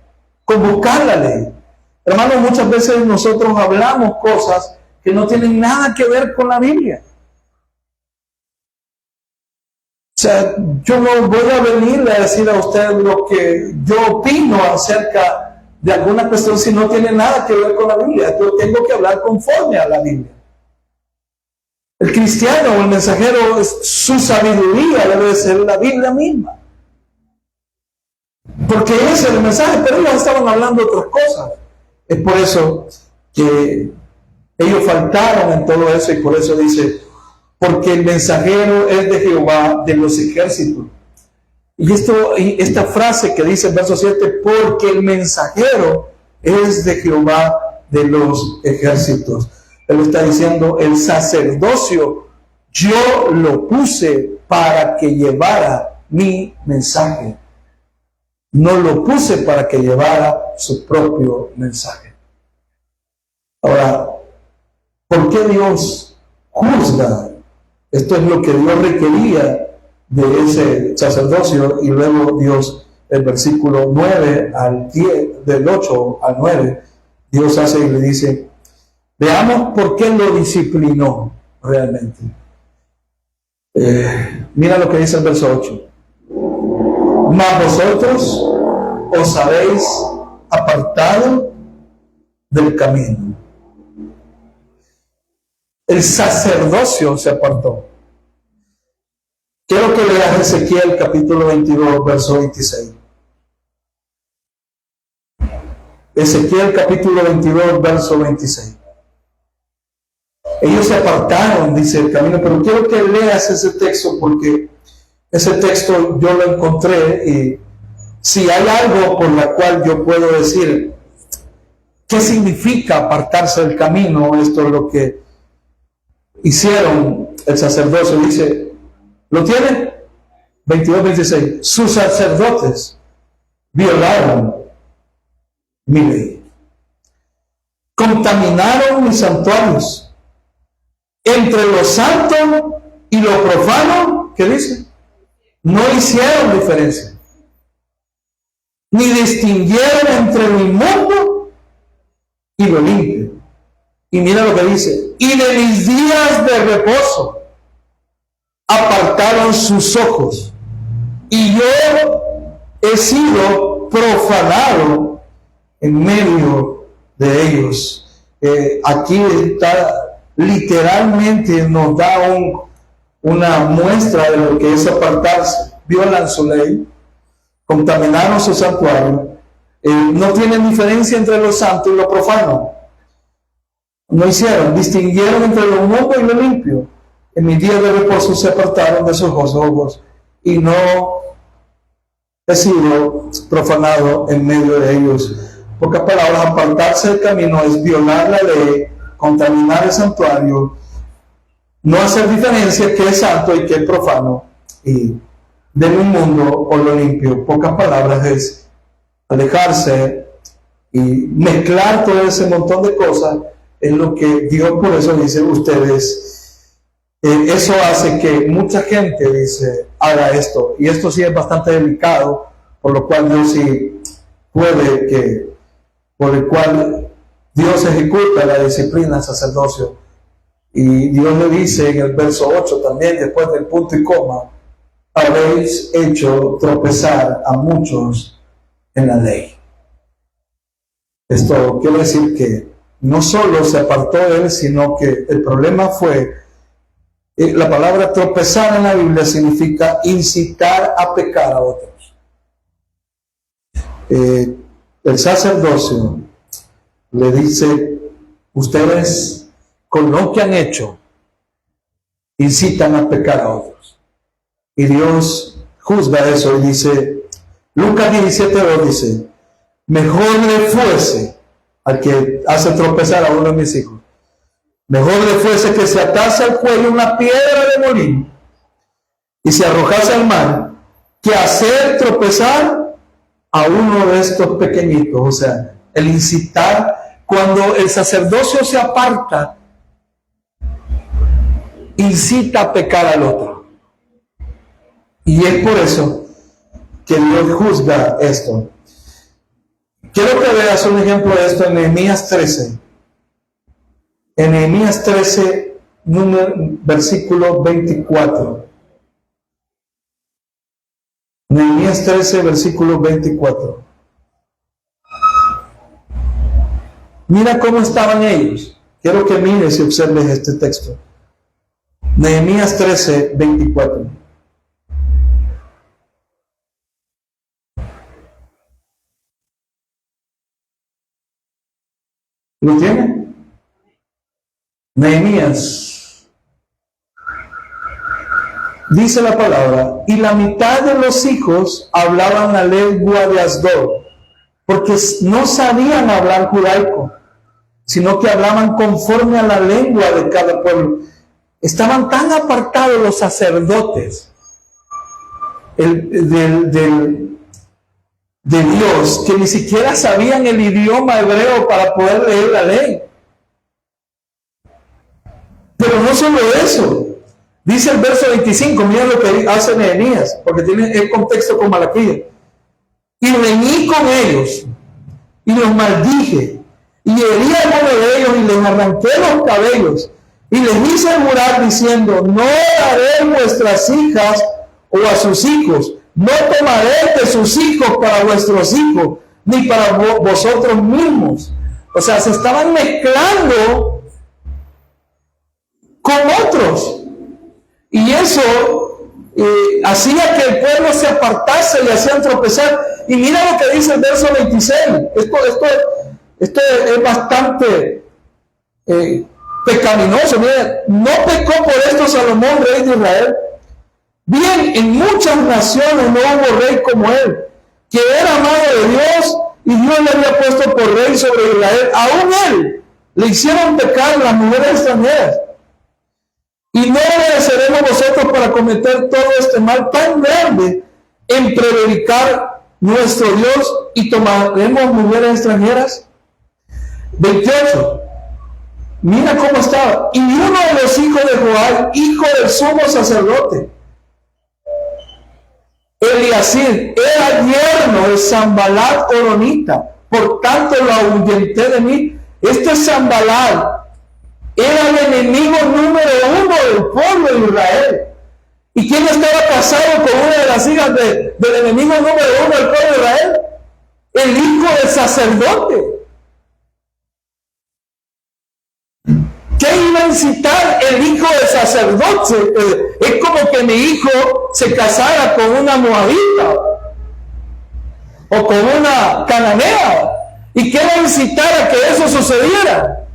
con buscar la ley. Hermanos, muchas veces nosotros hablamos cosas que no tienen nada que ver con la Biblia. O sea, yo no voy a venir a decir a usted lo que yo opino acerca de alguna cuestión si no tiene nada que ver con la Biblia. Yo tengo que hablar conforme a la Biblia. El cristiano o el mensajero, su sabiduría debe ser la Biblia misma. Porque ese es el mensaje, pero ellos estaban hablando de otras cosas. Es por eso que ellos faltaron en todo eso, y por eso dice, porque el mensajero es de Jehová de los ejércitos. Y esta frase que dice en verso 7, porque el mensajero es de Jehová de los ejércitos. Él está diciendo, el sacerdocio yo lo puse para que llevara mi mensaje. No lo puse para que llevara su propio mensaje. Ahora, ¿por qué Dios juzga? Esto es lo que Dios requería de ese sacerdocio, y luego Dios, el versículo 9 al 10, del 8 al 9, Dios hace y le dice, veamos por qué lo disciplinó realmente. Mira lo que dice el verso 8. Mas vosotros os habéis apartado del camino. El sacerdocio se apartó. Quiero que leas Ezequiel capítulo 22, verso 26. Ezequiel capítulo 22, verso 26. Ellos se apartaron, dice el camino, pero quiero que leas ese texto porque ese texto yo lo encontré, y si hay algo por la cual yo puedo decir qué significa apartarse del camino, esto es lo que hicieron el sacerdocio. Dice, ¿lo tiene? 22-26. Sus sacerdotes violaron mi ley, contaminaron mis santuarios, entre lo santo y lo profano, ¿qué dice? No hicieron diferencia, ni distinguieron entre lo inmundo y lo limpio. Y mira lo que dice, y de mis días de reposo apartaron sus ojos, y yo he sido profanado en medio de ellos. Aquí está, literalmente nos da una muestra de lo que es apartarse. Violan su ley, contaminaron su santuario, no tienen diferencia entre lo santo y lo profano. No hicieron, distinguieron entre lo inmundo y lo limpio. En mis días de reposo se apartaron de sus ojos, y no he sido profanado en medio de ellos. Pocas palabras, apartarse del camino es violar la ley, contaminar el santuario, no hacer diferencia qué es santo y qué es profano, y de lo inmundo o lo limpio. Pocas palabras es alejarse y mezclar todo ese montón de cosas. Es lo que Dios por eso dice ustedes. Eso hace que mucha gente dice, haga esto, y esto sí es bastante delicado, por lo cual Dios sí puede que, por el cual Dios ejecuta la disciplina del sacerdocio. Y Dios le dice en el verso 8 también, después del punto y coma, habéis hecho tropezar a muchos en la ley. Esto quiere decir que no solo se apartó él, sino que el problema fue, la palabra tropezar en la Biblia significa incitar a pecar a otros. El sacerdocio le dice, ustedes con lo que han hecho incitan a pecar a otros. Y Dios juzga eso y dice, Lucas 17:2 dice, mejor le fuese al que hace tropezar a uno de mis hijos, mejor le fuese que se atase al cuello una piedra de molino y se arrojase al mar, que hacer tropezar a uno de estos pequeñitos. O sea, el incitar, cuando el sacerdocio se aparta, incita a pecar al otro. Y es por eso que Dios juzga esto. Quiero que veas un ejemplo de esto en Nehemías 13. En Nehemías 13, versículo 24. Nehemías 13, versículo 24. Mira cómo estaban ellos. Quiero que mires y observes este texto. Nehemías 13, 24. ¿Lo tiene? Nehemías. Dice la palabra, y la mitad de los hijos hablaban la lengua de Asdod, porque no sabían hablar judaico, sino que hablaban conforme a la lengua de cada pueblo. Estaban tan apartados los sacerdotes de Dios, que ni siquiera sabían el idioma hebreo para poder leer la ley. Pero no solo eso, dice el verso 25, mira lo que hace Nehemías, porque tiene el contexto con Malaquías. Y reñí con ellos, y los maldije, y herí a uno de ellos, y les arranqué los cabellos, y les hice jurar diciendo, no daré vuestras hijas o a sus hijos, no tomaré de sus hijos para vuestros hijos, ni para vosotros mismos. O sea, se estaban mezclando con otros, y eso hacía que el pueblo se apartase y hacían tropezar. Y mira lo que dice el verso 26. Esto es bastante pecaminoso. Mira, no pecó por esto Salomón, rey de Israel. Bien, en muchas naciones no hubo rey como él, que era amado de Dios, y Dios le había puesto por rey sobre Israel. Aún él le hicieron pecar las mujeres extranjeras. Y no obedeceremos vosotros para cometer todo este mal tan grande en prevaricar nuestro Dios y tomaremos mujeres extranjeras. 28. Mira cómo estaba. Y uno de los hijos de Joab, hijo del sumo sacerdote, Eliasib, era yerno de Sanbalat Horonita, por tanto lo ahuyenté de mí. Este Sanbalat era el enemigo número 1 del pueblo de Israel. ¿Y quién estaba casado con una de las hijas del enemigo número 1 del pueblo de Israel? El hijo del sacerdote. ¿Qué iba a incitar el hijo del sacerdote? Es como que mi hijo se casara con una moabita o con una cananea. ¿Y qué iba a incitar a que eso sucediera?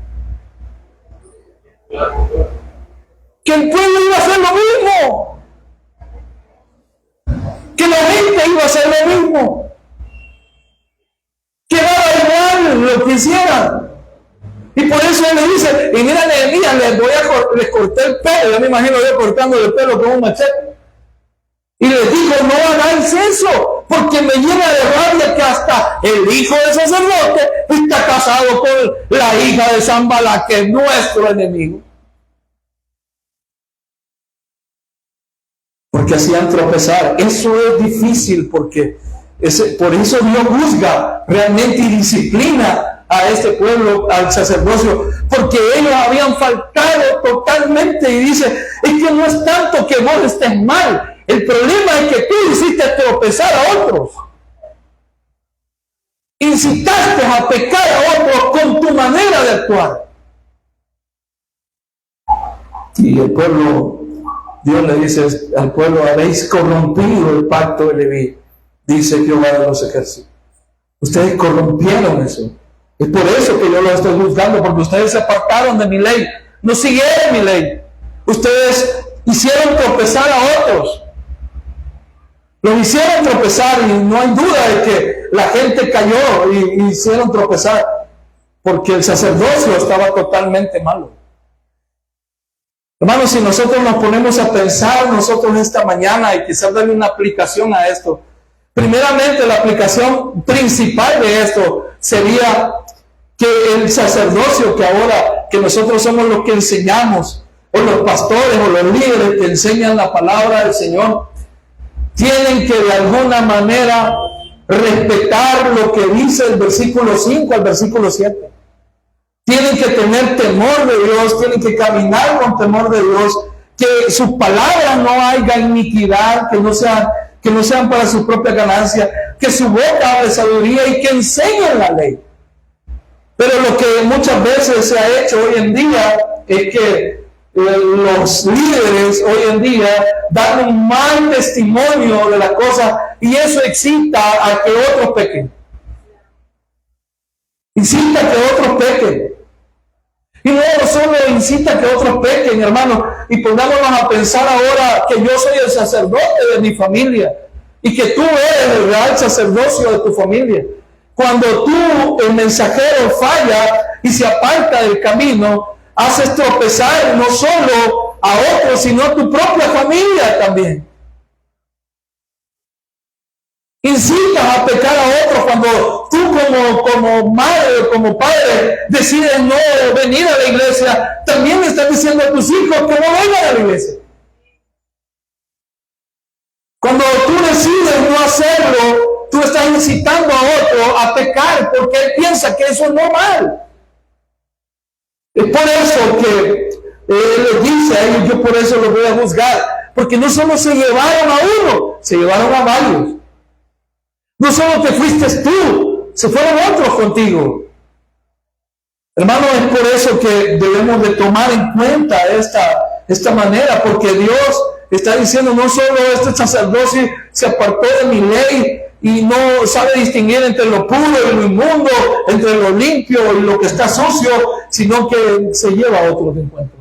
Que el pueblo iba a hacer lo mismo, que la gente iba a hacer lo mismo, que daba igual lo que hicieran. Y por eso él le dice, y mira Nehemías, les corté el pelo, yo me imagino yo cortando el pelo con un machete, y les dijo, no hagáis eso, porque me llena de rabia que hasta el hijo del sacerdote está casado con la hija de Sanbalat, que es nuestro enemigo. Porque hacían tropezar. Eso es difícil, porque por eso Dios juzga realmente y disciplina a este pueblo, al sacerdocio, porque ellos habían faltado totalmente. Y dice, es que no es tanto que vos estés mal, el problema es que tú hiciste tropezar a otros, incitaste a pecar a otros con tu manera de actuar. Y el pueblo, Dios le dice al pueblo, habéis corrompido el pacto de Leví, dice Jehová de los ejércitos. Ustedes corrompieron eso. Es por eso que yo lo estoy juzgando, porque ustedes se apartaron de mi ley, no siguieron mi ley. Ustedes hicieron tropezar a otros. Los hicieron tropezar, y no hay duda de que la gente cayó y hicieron tropezar, porque el sacerdocio estaba totalmente malo. Hermanos, si nosotros nos ponemos a pensar nosotros esta mañana y quizás darle una aplicación a esto, primeramente la aplicación principal de esto sería que el sacerdocio, que ahora que nosotros somos los que enseñamos, o los pastores o los líderes que enseñan la palabra del Señor, tienen que de alguna manera respetar lo que dice el versículo 5 al versículo 7. Tienen que tener temor de Dios, tienen que caminar con temor de Dios, que sus palabras no haya iniquidad, que no sean para su propia ganancia, que su boca hable sabiduría y que enseñen la ley. Pero lo que muchas veces se ha hecho hoy en día es que los líderes hoy en día dan un mal testimonio de las cosas y eso excita a que otros pequen. Incita a que otros pequen. Y no solo incita a que otros pequen, hermanos, y pongámonos a pensar ahora que yo soy el sacerdote de mi familia y que tú eres el real sacerdocio de tu familia. Cuando tú, el mensajero, falla y se aparta del camino, haces tropezar no solo a otros, sino a tu propia familia también. Incitas a pecar a otros cuando tú como madre o como padre decides no venir a la iglesia. También le estás diciendo a tus hijos que no vengan a la iglesia. Cuando tú decides no hacerlo, tú estás incitando a otro a pecar porque él piensa que eso es normal. Es por eso que él les dice a ellos, yo por eso los voy a juzgar. Porque no solo se llevaron a uno, se llevaron a varios. No solo te fuiste tú, se fueron otros contigo. Hermano, es por eso que debemos de tomar en cuenta esta manera, porque Dios está diciendo, no solo este sacerdocio se apartó de mi ley y no sabe distinguir entre lo puro y lo inmundo, entre lo limpio y lo que está sucio, sino que se lleva a otros de encuentro.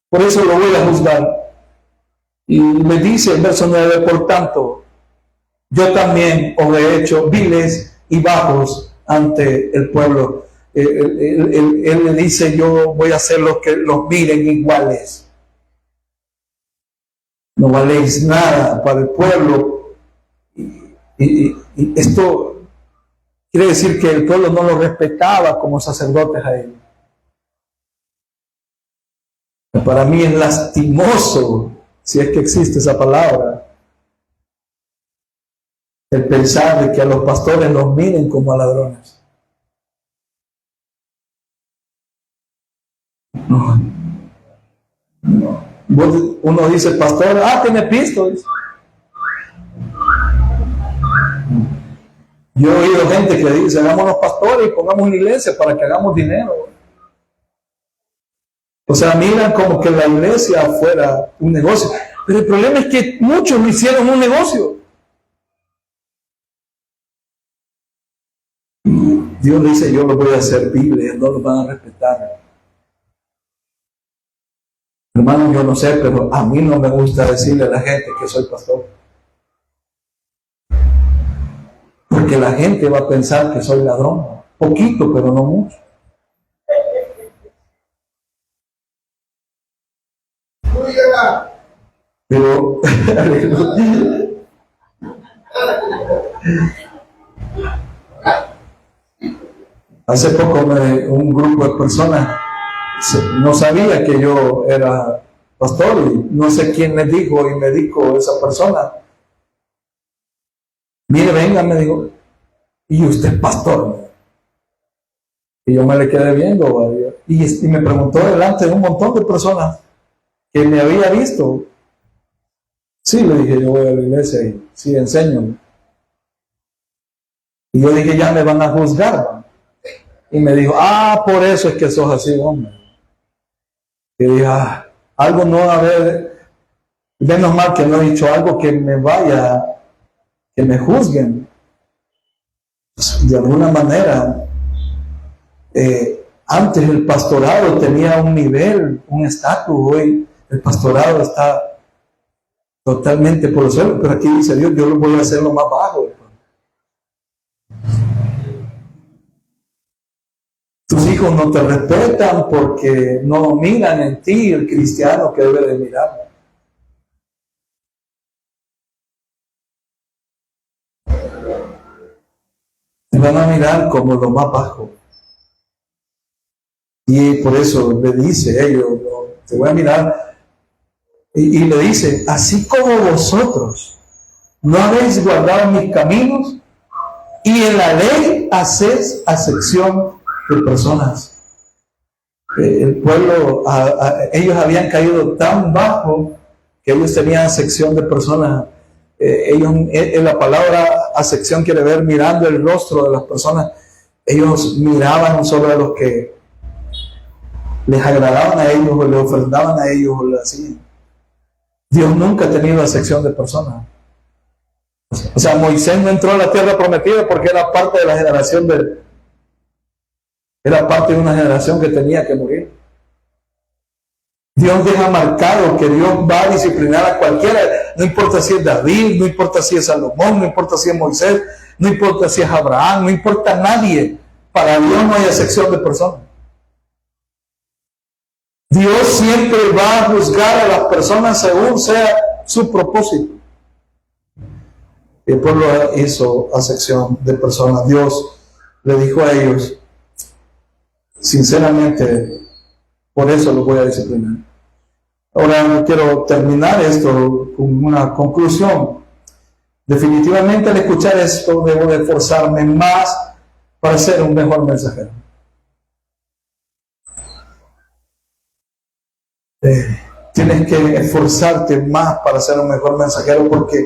Por eso lo voy a juzgar. Y me dice el verso 9, por tanto, yo también os he hecho viles y bajos ante el pueblo. Él le dice, yo voy a hacer que los miren iguales. No valéis nada para el pueblo. Y esto quiere decir que el pueblo no lo respetaba como sacerdotes a él. Para mí es lastimoso, si es que existe esa palabra, el pensar de que a los pastores los miren como a ladrones. No. Uno dice, pastor, tiene pistolas. Yo he oído gente que dice, hagámonos pastores y pongamos una iglesia para que hagamos dinero. O sea, miran como que la iglesia fuera un negocio. Pero el problema es que muchos lo hicieron un negocio. Dios dice, yo los voy a hacer Biblia, no los van a respetar. Hermano, yo no sé, pero a mí no me gusta decirle a la gente que soy pastor. Porque la gente va a pensar que soy ladrón. Poquito, pero no mucho. Pero hace poco un grupo de personas no sabía que yo era pastor y no sé quién me dijo y me dijo esa persona, mire, venga, me dijo, y usted es pastor. Y yo me le quedé viendo y me preguntó delante de un montón de personas que me había visto. Sí, le dije, yo voy a la iglesia y sí, enséñame. Y yo dije, ya me van a juzgar. Y me dijo, por eso es que sos así, hombre. Y dije, algo no va a haber, menos mal que no he dicho algo que me vaya, que me juzguen. De alguna manera, antes el pastorado tenía un nivel, un estatus. Hoy el pastorado está totalmente por los suelos, pero aquí dice Dios, yo lo voy a hacer lo más bajo. Tus hijos no te respetan porque no miran en ti el cristiano que debe de mirar. Te van a mirar como lo más bajo. Y por eso le dice a ellos, te voy a mirar. Y le dice, así como vosotros no habéis guardado mis caminos, y en la ley hacéis acepción de personas. El pueblo, ellos habían caído tan bajo que ellos tenían acepción de personas. La palabra acepción quiere ver mirando el rostro de las personas. Ellos miraban solo a los que les agradaban a ellos o les ofrendaban a ellos o les hacían. Dios nunca ha tenido acepción de personas. O sea, Moisés no entró a la tierra prometida porque era parte de la generación era parte de una generación que tenía que morir. Dios deja marcado que Dios va a disciplinar a cualquiera, no importa si es David, no importa si es Salomón, no importa si es Moisés, no importa si es Abraham, no importa nadie. Para Dios no hay excepción de personas. Dios siempre va a juzgar a las personas según sea su propósito. El pueblo hizo acepción de personas. Dios le dijo a ellos, sinceramente, por eso los voy a disciplinar. Ahora quiero terminar esto con una conclusión. Definitivamente al escuchar esto debo de esforzarme más para ser un mejor mensajero. Tienes que esforzarte más para ser un mejor mensajero, porque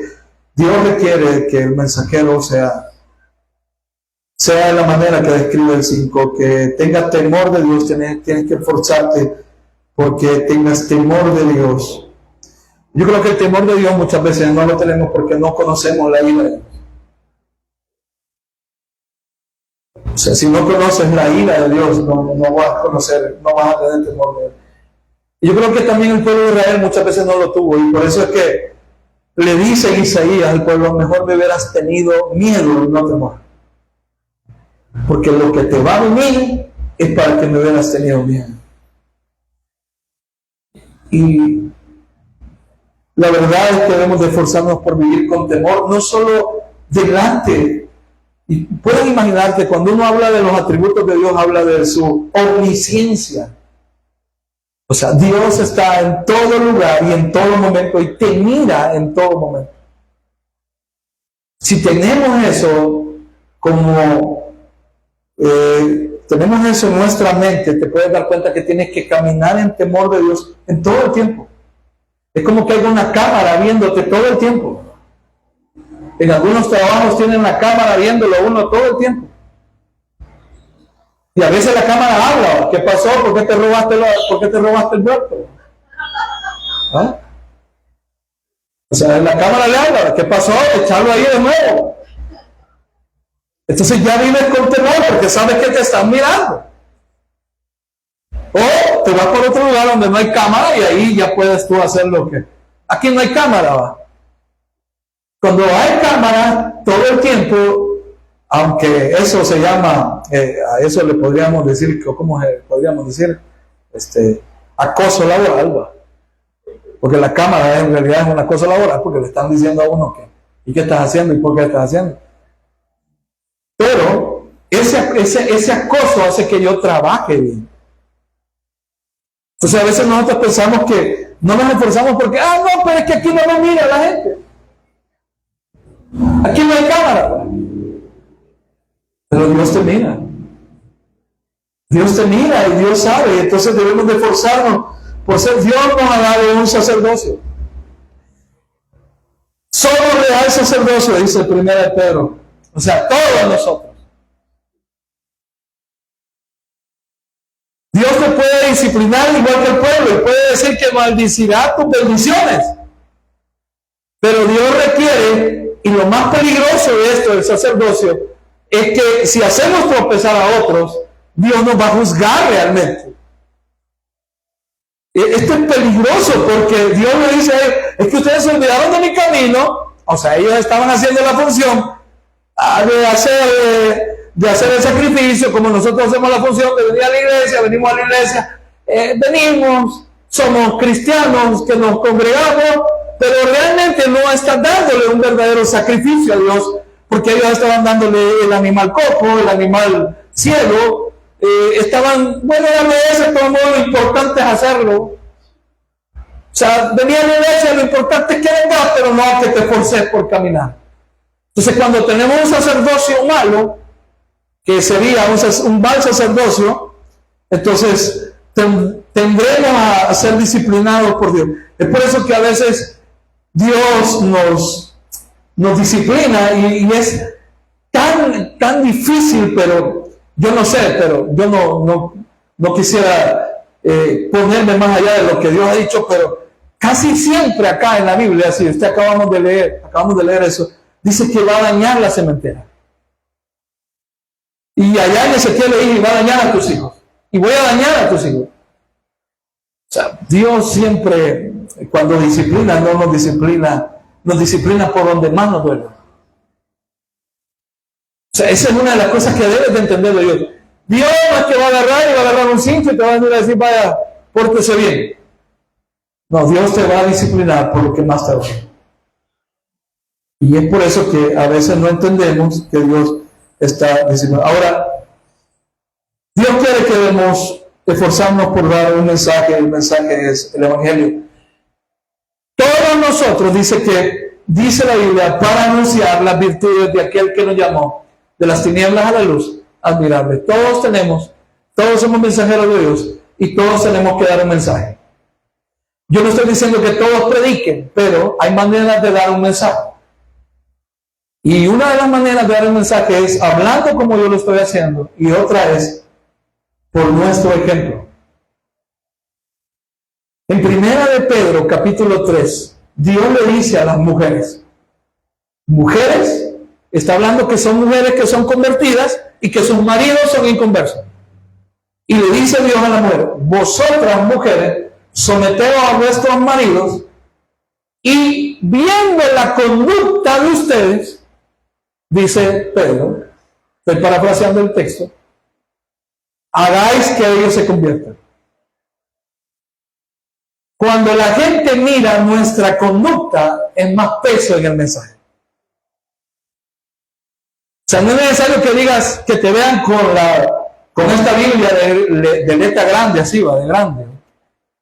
Dios requiere que el mensajero sea de la manera que describe el 5, que tenga temor de Dios. Tienes que esforzarte porque tengas temor de Dios. Yo creo que el temor de Dios muchas veces no lo tenemos porque no conocemos la ira de Dios. O sea, si no conoces la ira de Dios, no vas a conocer, no vas a tener temor de Él. Y yo creo que también el pueblo de Israel muchas veces no lo tuvo, y por eso es que le dice Isaías al pueblo, mejor me hubieras tenido miedo y no temor. Porque lo que te va a venir es para que me hubieras tenido miedo. Y la verdad es que debemos de esforzarnos por vivir con temor, no solo delante. Y pueden imaginarte, cuando uno habla de los atributos de Dios, habla de su omnisciencia. O sea, Dios está en todo lugar y en todo momento, y te mira en todo momento. Si tenemos eso tenemos eso en nuestra mente, te puedes dar cuenta que tienes que caminar en temor de Dios en todo el tiempo. Es como que hay una cámara viéndote todo el tiempo. En algunos trabajos tienen la cámara viéndolo uno todo el tiempo. Y a veces la cámara habla. ¿Qué pasó? ¿Por qué te robaste el muerto? ¿Ah? O sea, la cámara le habla. ¿Qué pasó? Echarlo ahí de nuevo. Entonces ya vives con temor porque sabes que te están mirando. O te vas por otro lugar donde no hay cámara y ahí ya puedes tú hacer lo que... Aquí no hay cámara, ¿va? Cuando hay cámara todo el tiempo, aunque eso se llama, a eso le podríamos decir, ¿cómo podríamos decir? Acoso laboral, ¿va? Porque la cámara en realidad es un acoso laboral, porque le están diciendo a uno que, ¿y qué estás haciendo? ¿Y por qué estás haciendo? Pero ese acoso hace que yo trabaje bien. Entonces a veces nosotros pensamos que no nos esforzamos porque, no, pero es que aquí no me mira la gente. Aquí no hay cámara. Pero Dios te mira. Dios te mira y Dios sabe. Entonces debemos de esforzarnos por ser. Dios nos ha dado un sacerdocio. Somos real sacerdocio, dice el 1 de Pedro. O sea, todos nosotros. Dios te puede disciplinar igual que el pueblo y puede decir que maldecirá tus bendiciones. Pero Dios requiere, y lo más peligroso de esto del sacerdocio, es que si hacemos tropezar a otros, Dios nos va a juzgar realmente. Esto es peligroso porque Dios le dice, es que ustedes se olvidaron de mi camino. O sea, ellos estaban haciendo la función de hacer el sacrificio, como nosotros hacemos la función de venir a la iglesia, venimos a la iglesia, somos cristianos que nos congregamos, pero realmente no están dándole un verdadero sacrificio a Dios, porque ellos estaban dándole el animal cojo, el animal ciego, darle ese como lo importante es hacerlo. sea, venía a la iglesia, lo importante es que vengas, pero no que te forces por caminar. Entonces, cuando tenemos un sacerdocio malo, que sería un mal sacerdocio, entonces tendremos a ser disciplinados por Dios. Es por eso que a veces Dios nos disciplina y es tan difícil, pero yo no sé, pero yo no quisiera ponerme más allá de lo que Dios ha dicho, pero casi siempre acá en la Biblia, si usted acabamos de leer eso, dice que va a dañar la cementera. Y allá en Ezequiel le dice, va a dañar a tus hijos. Y voy a dañar a tus hijos. O sea, Dios siempre, cuando disciplina, no nos disciplina por donde más nos duele. O sea, esa es una de las cosas que debes de entender de Dios. Dios no es que va a agarrar y va a agarrar un cinto y te va a venir a decir, vaya, pórtese bien. No, Dios te va a disciplinar por lo que más te duele. Y es por eso que a veces no entendemos que Dios está disciplinando. Ahora, Dios quiere que debemos esforzarnos por dar un mensaje. El mensaje es el Evangelio. Todos nosotros, dice la Biblia, para anunciar las virtudes de aquel que nos llamó de las tinieblas a la luz admirable. Todos somos mensajeros de Dios y todos tenemos que dar un mensaje. Yo no estoy diciendo que todos prediquen, pero hay maneras de dar un mensaje. Y una de las maneras de dar un mensaje es hablando como yo lo estoy haciendo, y otra es por nuestro ejemplo. En Primera de Pedro, capítulo 3, Dios le dice a las mujeres, está hablando que son mujeres que son convertidas y que sus maridos son inconversos. Y le dice Dios a la mujer, vosotras mujeres, someteos a vuestros maridos, y viendo la conducta de ustedes, dice Pedro, estoy parafraseando el texto, hagáis que ellos se conviertan. Cuando la gente mira nuestra conducta, es más peso en el mensaje. O sea, no es necesario que digas, que te vean con esta Biblia de letra grande, así va, de grande,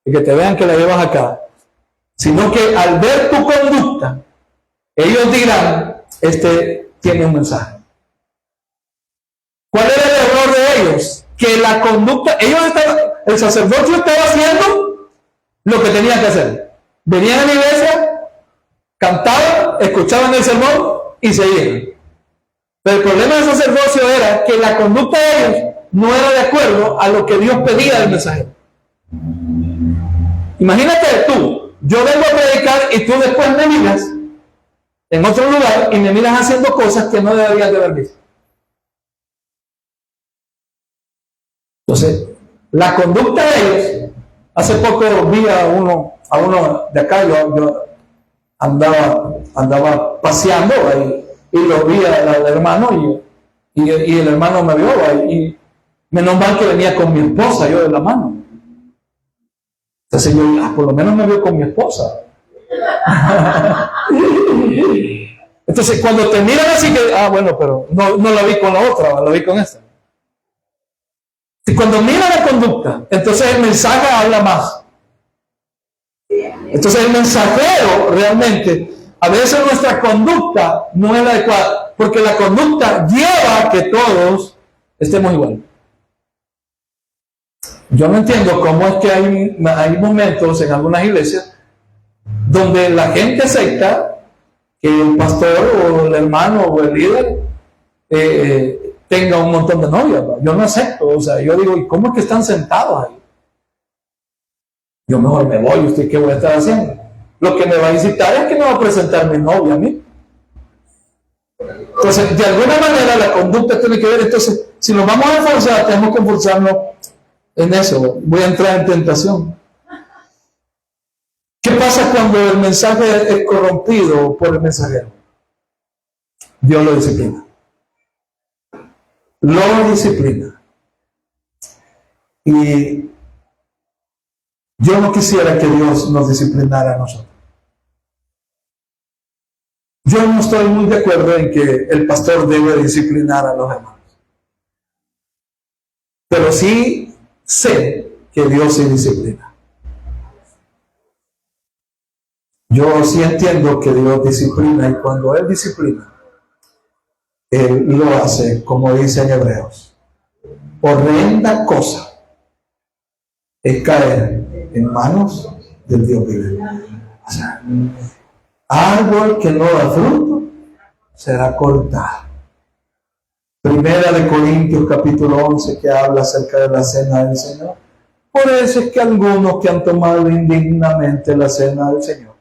y que te vean que la llevas acá, sino que al ver tu conducta, ellos dirán, tiene un mensaje. ¿Cuál era el error de ellos? Que la conducta, el sacerdocio estaba haciendo lo que tenía que hacer. Venían a la iglesia, cantaban, escuchaban el sermón y se iban. Pero el problema del sacerdocio era que la conducta de ellos no era de acuerdo a lo que Dios pedía del mensajero. Imagínate yo vengo a predicar y tú después me miras en otro lugar y me miras haciendo cosas que no deberías de haber visto. Entonces, la conducta de ellos, hace poco vi a uno de acá, yo andaba paseando ahí, y lo vi al hermano y el hermano me vio ahí, y menos mal que venía con mi esposa, yo de la mano. Entonces yo, por lo menos me vio con mi esposa. Entonces cuando te miran así que, bueno, pero no la vi con la otra, la vi con esta. Y cuando miran la conducta, entonces el mensaje habla más. Entonces el mensajero realmente, a veces nuestra conducta no es la adecuada, porque la conducta lleva a que todos estemos igual. Yo no entiendo cómo es que hay momentos en algunas iglesias donde la gente acepta que el pastor o el hermano o el líder tenga un montón de novias. Yo no acepto, o sea, yo digo, ¿y cómo es que están sentados ahí? Yo mejor me voy, ¿usted qué voy a estar haciendo? Lo que me va a incitar es que me va a presentar mi novia a mí. Entonces, de alguna manera la conducta tiene que ver. Entonces, si nos vamos a esforzar, tenemos que esforzarnos en eso. Voy a entrar en tentación. ¿Qué pasa cuando el mensaje es corrompido por el mensajero? Dios lo disciplina. Lo disciplina. Y yo no quisiera que Dios nos disciplinara a nosotros. Yo no estoy muy de acuerdo en que el pastor debe disciplinar a los hermanos. Pero sí sé que Dios se disciplina. Yo sí entiendo que Dios disciplina, y cuando Él disciplina, Él lo hace, como dice en Hebreos. Horrenda cosa es caer en manos del Dios vivo. O sea, árbol que no da fruto será cortado. Primera de Corintios capítulo 11, que habla acerca de la cena del Señor. Por eso es que algunos que han tomado indignamente la cena del Señor,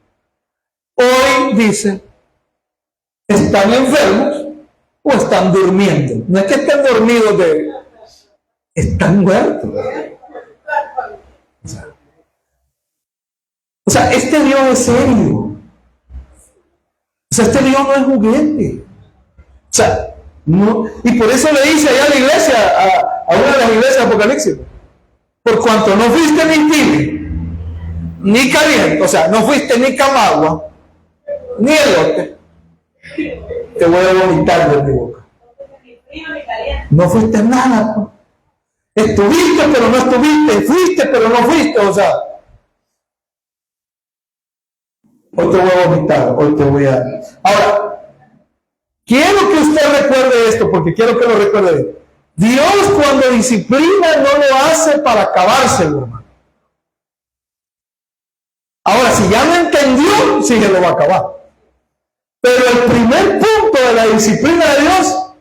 hoy dicen, están enfermos o están durmiendo. No es que estén dormidos, están muertos. O sea, este Dios es serio. O sea, este Dios no es juguete. O sea, no. Y por eso le dice allá a la iglesia, a una de las iglesias de Apocalipsis, por cuanto no fuiste ni tibio, ni caliente, o sea, no fuiste ni camagua, ni elote, te voy a vomitar de mi boca. No fuiste nada, pues. Estuviste pero no estuviste, fuiste pero no fuiste, o sea, hoy te voy a vomitar, hoy te voy a... Ahora, quiero que usted recuerde esto, porque quiero que lo recuerde. Dios cuando disciplina no lo hace para acabárselo, hermano. Ahora, si ya lo entendió, sí que lo va a acabar. Pero el primer punto de la disciplina de Dios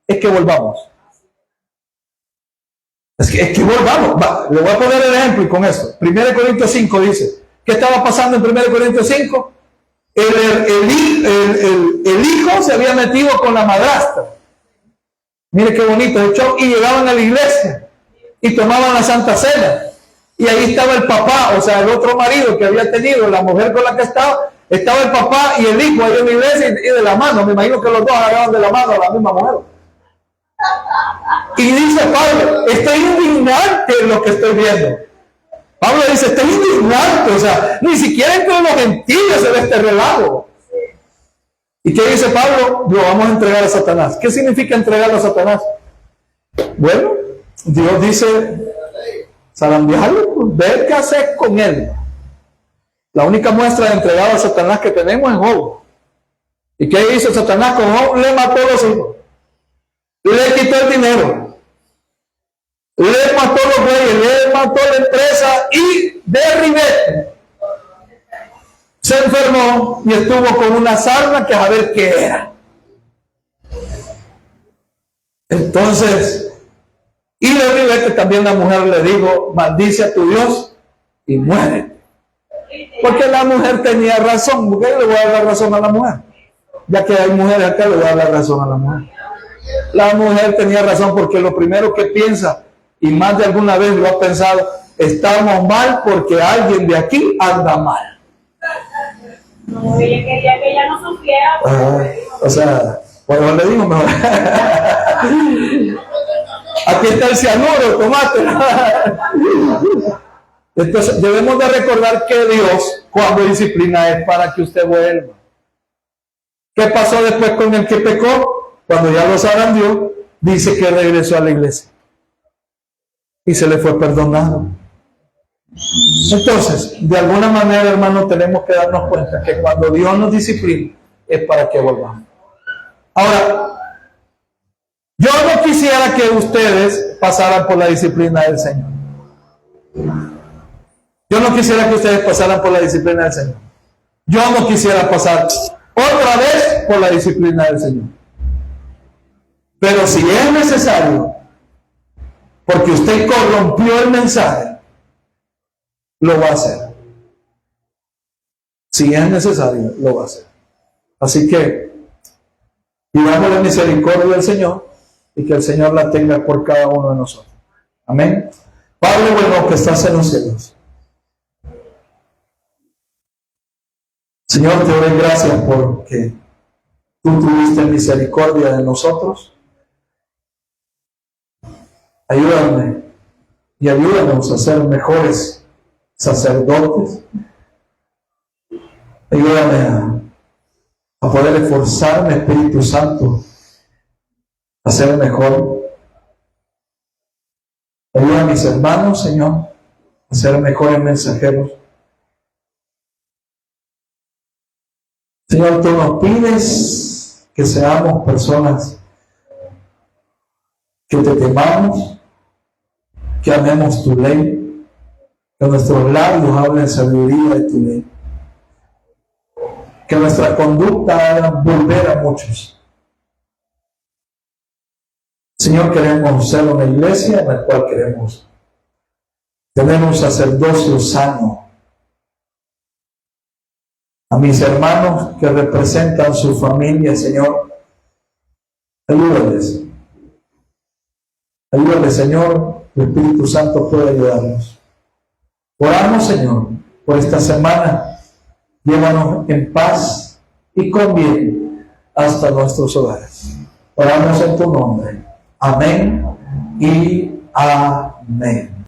es que volvamos. Es que volvamos. Le voy a poner el ejemplo y con esto. 1 Corintios 5 dice, ¿qué estaba pasando en 1 Corintios 5? El hijo se había metido con la madrastra. Mire qué bonito el show. Y llegaban a la iglesia y tomaban la Santa Cena. Y ahí estaba el papá, o sea, el otro marido que había tenido, la mujer con la que estaba el papá y el hijo ahí en la iglesia y de la mano. Me imagino que los dos agarraban de la mano a la misma mujer. Y dice Pablo, estoy indignante en lo que estoy viendo. Pablo dice, estoy indignante, o sea, ni siquiera entre los gentiles se ve este relajo. ¿Y qué dice Pablo? Lo vamos a entregar a Satanás. ¿Qué significa entregarlo a Satanás? Bueno, Dios dice, zarandearlo, pues, ver qué hacer con él. La única muestra de entregar a Satanás que tenemos es Job. ¿Y qué hizo Satanás con Job? Le mató a los hijos. Le quitó el dinero. Le mató los reyes, le mató la empresa y de ribete se enfermó y estuvo con una sarna que a ver qué era. Entonces, y de ribete también la mujer le dijo, maldice a tu Dios y muere. Porque la mujer tenía razón. ¿Por qué le voy a dar la razón a la mujer? Ya que hay mujeres acá, le voy a dar la razón a la mujer. La mujer tenía razón porque lo primero que piensa, y más de alguna vez lo ha pensado, estamos mal porque alguien de aquí anda mal. No, ella quería que ella no supiera. O sea, bueno, le digo mejor. Aquí está el cianuro, tomate. Entonces, debemos de recordar que Dios, cuando disciplina, es para que usted vuelva. ¿Qué pasó después con el que pecó? Cuando ya lo zarandeó, dice que regresó a la iglesia. Y se le fue perdonado. Entonces, de alguna manera, hermano, tenemos que darnos cuenta que cuando Dios nos disciplina, es para que volvamos. Ahora, yo no quisiera que ustedes pasaran por la disciplina del Señor. Yo no quisiera que ustedes pasaran por la disciplina del Señor. Yo no quisiera pasar otra vez por la disciplina del Señor. Pero si es necesario, porque usted corrompió el mensaje, lo va a hacer. Si es necesario, lo va a hacer. Así que, pidamos la misericordia del Señor y que el Señor la tenga por cada uno de nosotros. Amén. Padre bueno que estás en los cielos. Señor, te doy gracias porque tú tuviste misericordia de nosotros. Ayúdame y ayúdanos a ser mejores sacerdotes. Ayúdame a poder esforzarme, Espíritu Santo, a ser mejor. Ayuda a mis hermanos, Señor, a ser mejores mensajeros. Señor, tú nos pides que seamos personas que te temamos, que amemos tu ley, que nuestros labios hablen sabiduría de tu ley, que nuestra conducta haga volver a muchos. Señor, queremos ser una iglesia en la cual queremos tener un sacerdocio sano. A mis hermanos que representan su familia, Señor, ayúdales. Ayúdales, Señor, el Espíritu Santo puede ayudarnos. Oramos, Señor, por esta semana. Llévanos en paz y con bien hasta nuestros hogares. Oramos en tu nombre. Amén y amén.